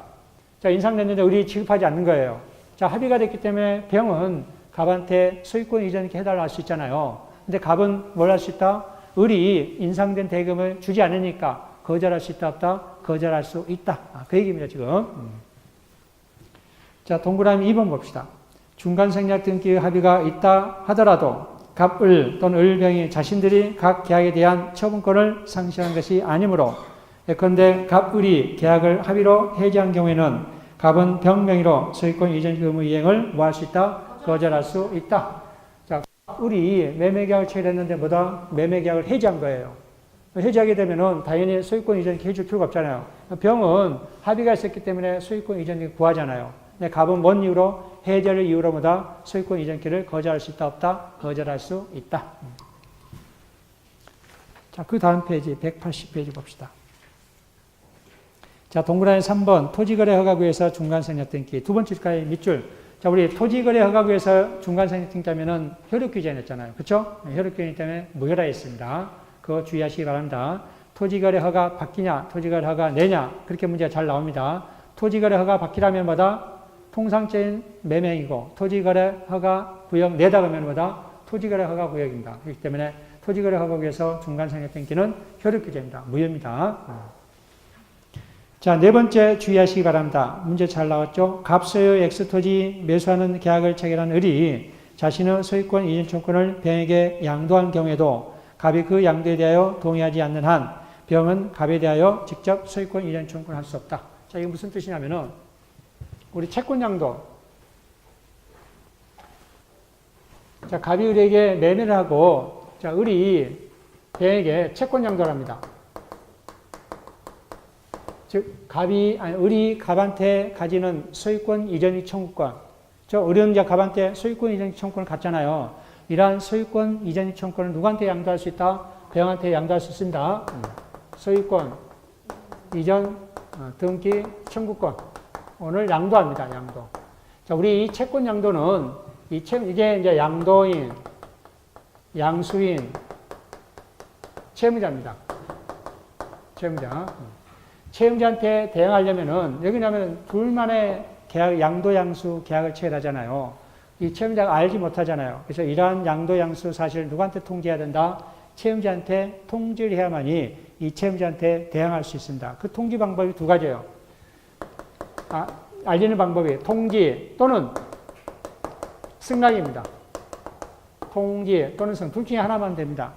자, 인상됐는데 을이 지급하지 않는 거예요. 자, 합의가 됐기 때문에 병은 갑한테 소유권 이전 등기 해달라 할 수 있잖아요. 근데 갑은 뭘 할 수 있다? 을이 인상된 대금을 주지 않으니까 거절할 수 있다, 없다? 거절할 수 있다. 그 얘기입니다, 지금. 자, 동그라미 2번 봅시다. 중간생략 등기의 합의가 있다 하더라도 갑, 을 또는 을병이 자신들이 각 계약에 대한 처분권을 상실한 것이 아니므로 예컨대 갑, 을이 계약을 합의로 해지한 경우에는 갑은 병명의로 소유권 이전 의무 이행을 뭐 할 수 있다? 거절할 수 있다. 자, 을이 매매계약을 체결했는데 뭐다? 매매계약을 해지한 거예요. 해지하게 되면은 당연히 소유권 이전 해줄 필요가 없잖아요. 병은 합의가 있었기 때문에 소유권 이전 구하잖아요. 근데 갑은 뭔 이유로? 해지를 이유로 뭐다? 소유권 이전기를 거절할 수 있다, 없다? 거절할 수 있다. 자, 그 다음 페이지 180페이지 봅시다. 자, 동그라미 3번 토지거래 허가구에서 중간생략 등기. 두 번째 줄까지 밑줄. 자, 우리 토지거래 허가구에서 중간생략 등기하면은 효력규제는 했잖아요. 그렇죠? 효력규제 때문에 무효라 했습니다. 그거 주의하시기 바랍니다. 토지거래 허가 바뀌냐, 토지거래 허가 내냐, 그렇게 문제가 잘 나옵니다. 토지거래 허가 바뀌라면 뭐다? 통상적인 매매이고, 토지거래 허가 구역 내다 그러면 뭐다? 토지거래 허가 구역입니다. 그렇기 때문에 토지거래 허가구에서 중간생략 등기는 효력규제입니다. 무효입니다. 자, 네 번째 주의하시기 바랍니다. 문제 잘 나왔죠? 갑소유 X토지 매수하는 계약을 체결한 을이 자신의 소유권 이전 청구권을 병에게 양도한 경우에도 갑이 그 양도에 대하여 동의하지 않는 한 병은 갑에 대하여 직접 소유권 이전 청구를 할 수 없다. 자, 이게 무슨 뜻이냐면은 우리 채권 양도. 자, 갑이 을에게 매매를 하고 자, 을이 병에게 채권 양도를 합니다. 즉, 을이 갑한테 가지는 소유권 이전 청구권. 을은 이제 갑한테 소유권 이전 청구권을 갖잖아요. 이러한 소유권 이전 청구권을 누구한테 양도할 수 있다? 병한테 양도할 수 있습니다. 소유권 이전 등기 청구권. 오늘 양도합니다. 양도. 자, 우리 이 채권 양도는 이게 이제 양도인, 양수인, 채무자입니다. 채무자. 채무자한테 대응하려면은, 여기냐면 둘만의 계약, 양도, 양수 계약을 체결하잖아요. 이 채무자가 알지 못하잖아요. 그래서 이러한 양도, 양수 사실을 누구한테 통지해야 된다? 채무자한테 통지를 해야만이 이 채무자한테 대응할 수 있습니다. 그 통지 방법이 두 가지예요. 알리는 방법이 통지 또는 승낙입니다. 통지 또는 둘 중에 하나만 됩니다.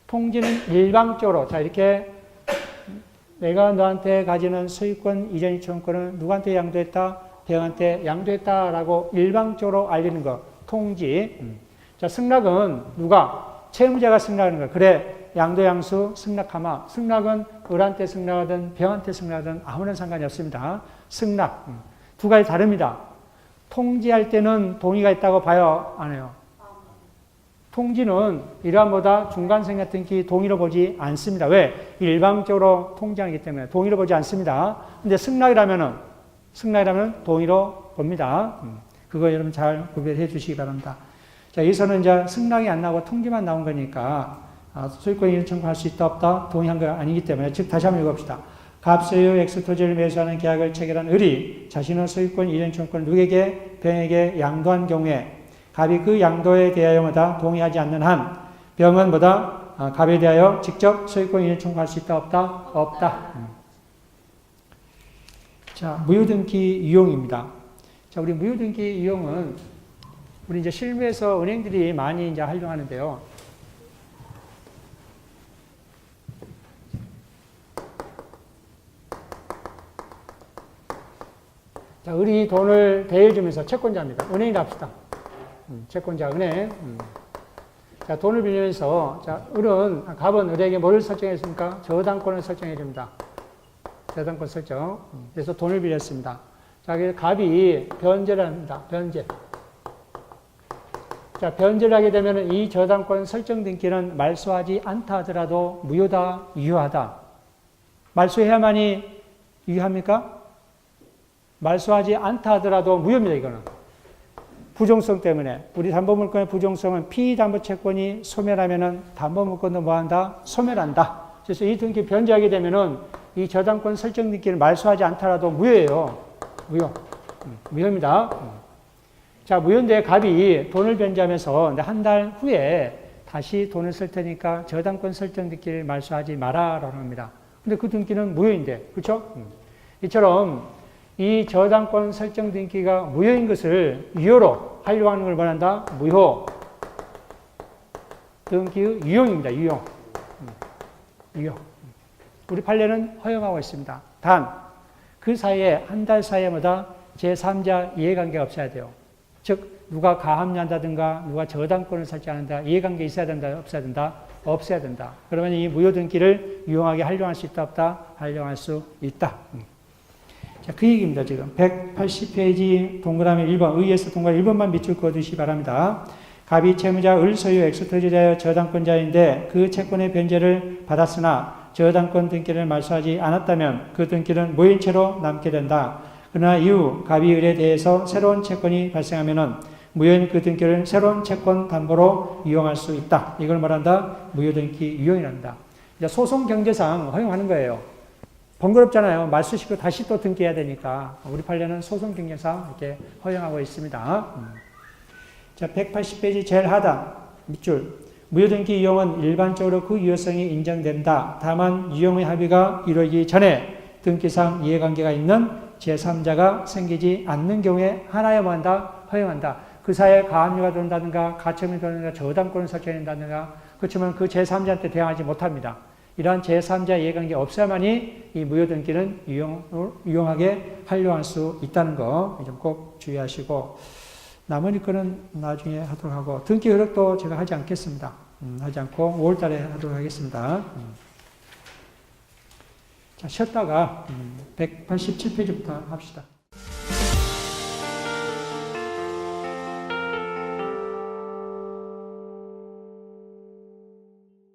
통지는 일방적으로, 자, 이렇게 내가 너한테 가지는 소유권 이전 청구권을 누구한테 양도했다? 병한테 양도했다라고 일방적으로 알리는 거. 통지. 자, 승낙은 누가? 채무자가 승낙하는 거. 그래, 양도, 양수, 승낙하마. 승낙은 을한테 승낙하든 병한테 승낙하든 아무런 상관이 없습니다. 승낙. 두 가지 다릅니다. 통지할 때는 동의가 있다고 봐요? 안 해요? 통지는 일환보다 중간생략 등기 동의로 보지 않습니다. 왜? 일방적으로 통지하기 때문에 동의로 보지 않습니다. 근데 승낙이라면은 동의로 봅니다. 그거 여러분 잘 구별해 주시기 바랍니다. 자, 여기서는 이제 승낙이 안 나오고 통지만 나온 거니까 소유권 이전 청구할 수 있다 없다 동의한 거 아니기 때문에 즉 다시 한번 읽어봅시다. 갑, 소유, X 토지를 매수하는 계약을 체결한 을이 자신의 소유권 이전 청구권을 누구에게 병에게 양도한 경우에 갑이 그 양도에 대하여마다 동의하지 않는 한 병은 갑에 대하여 직접 소유권 이전 청구할 수 있다 없다? 없다. 자, 무효등기 유용입니다. 자, 우리 무효등기 유용은 우리 이제 실무에서 은행들이 많이 이제 활용하는데요. 자, 을이 돈을 대여주면서 채권자입니다. 은행이라 합시다. 채권자, 은행. 자, 돈을 빌리면서, 자, 갑은 을에게 뭐를 설정했습니까? 저당권을 설정해 줍니다. 저당권 설정. 그래서 돈을 빌렸습니다. 자, 그래서 갑이 변제를 합니다. 변제. 자, 변제를 하게 되면 이 저당권 설정 등기는 말소하지 않다 하더라도 무효다, 유효하다. 말소해야만이 유효합니까? 말소하지 않다 하더라도 무효입니다, 이거는. 부종성 때문에. 우리 담보물권의 부종성은 피담보채권이 소멸하면은 담보물권도 뭐한다? 소멸한다. 그래서 이 등기 변제하게 되면은 이 저당권 설정 등기를 말소하지 않더라도 무효예요. 무효. 무효입니다. 자, 무효인데 갑이 돈을 변제하면서 한 달 후에 다시 돈을 쓸 테니까 저당권 설정 등기를 말소하지 마라라고 합니다. 근데 그 등기는 무효인데, 그렇죠? 이처럼 이 저당권 설정 등기가 무효인 것을 유효로 활용하는 걸 말한다. 무효 등기의 유용입니다. 유용. 유용. 우리 판례는 허용하고 있습니다. 단, 그 사이에 한 달 사이에마다 제3자 이해관계가 없어야 돼요. 즉, 누가 가압류한다든가 누가 저당권을 설정한다. 이해관계 있어야 된다. 없어야 된다. 없어야 된다. 그러면 이 무효 등기를 유용하게 활용할 수 있다. 없다. 활용할 수 있다. 자, 그 얘기입니다, 지금. 180페이지 동그라미 1번, 의에서 동그라미 1번만 밑줄 그어두시기 바랍니다. 갑이 채무자 을 소유 엑스토지에 대하여 저당권자인데 그 채권의 변제를 받았으나 저당권 등기를 말소하지 않았다면 그 등기는 무효인 채로 남게 된다. 그러나 이후 갑이 을에 대해서 새로운 채권이 발생하면은 무효인 그 등기를 새로운 채권 담보로 이용할 수 있다. 이걸 말한다. 무효 등기 유용이란다. 소송 경제상 허용하는 거예요. 번거롭잖아요. 말소시키고 다시 또 등기해야 되니까. 우리 판례는 소송 경제상 이렇게 허용하고 있습니다. 자, 180페이지 제일 하단 밑줄. 무효등기 유용은 일반적으로 그 유효성이 인정된다. 다만 유용의 합의가 이루어지기 전에 등기상 이해관계가 있는 제3자가 생기지 않는 경우에 하나에 뭐한다? 허용한다. 그 사이에 가압류가 들어온다든가 가처분이 들어온다든가 저당권을 설정한다든가 그렇지만 그 제3자한테 대항하지 못합니다. 이러한 제3자 이해관계 없어야만이 이 무효등기는 유용하게 활용할 수 있다는 거 좀 꼭 주의하시고 나머지 거는 나중에 하도록 하고 등기 효력도 제가 하지 않겠습니다. 하지 않고 5월 달에 하도록 하겠습니다. 자, 쉬었다가 187페이지부터 합시다.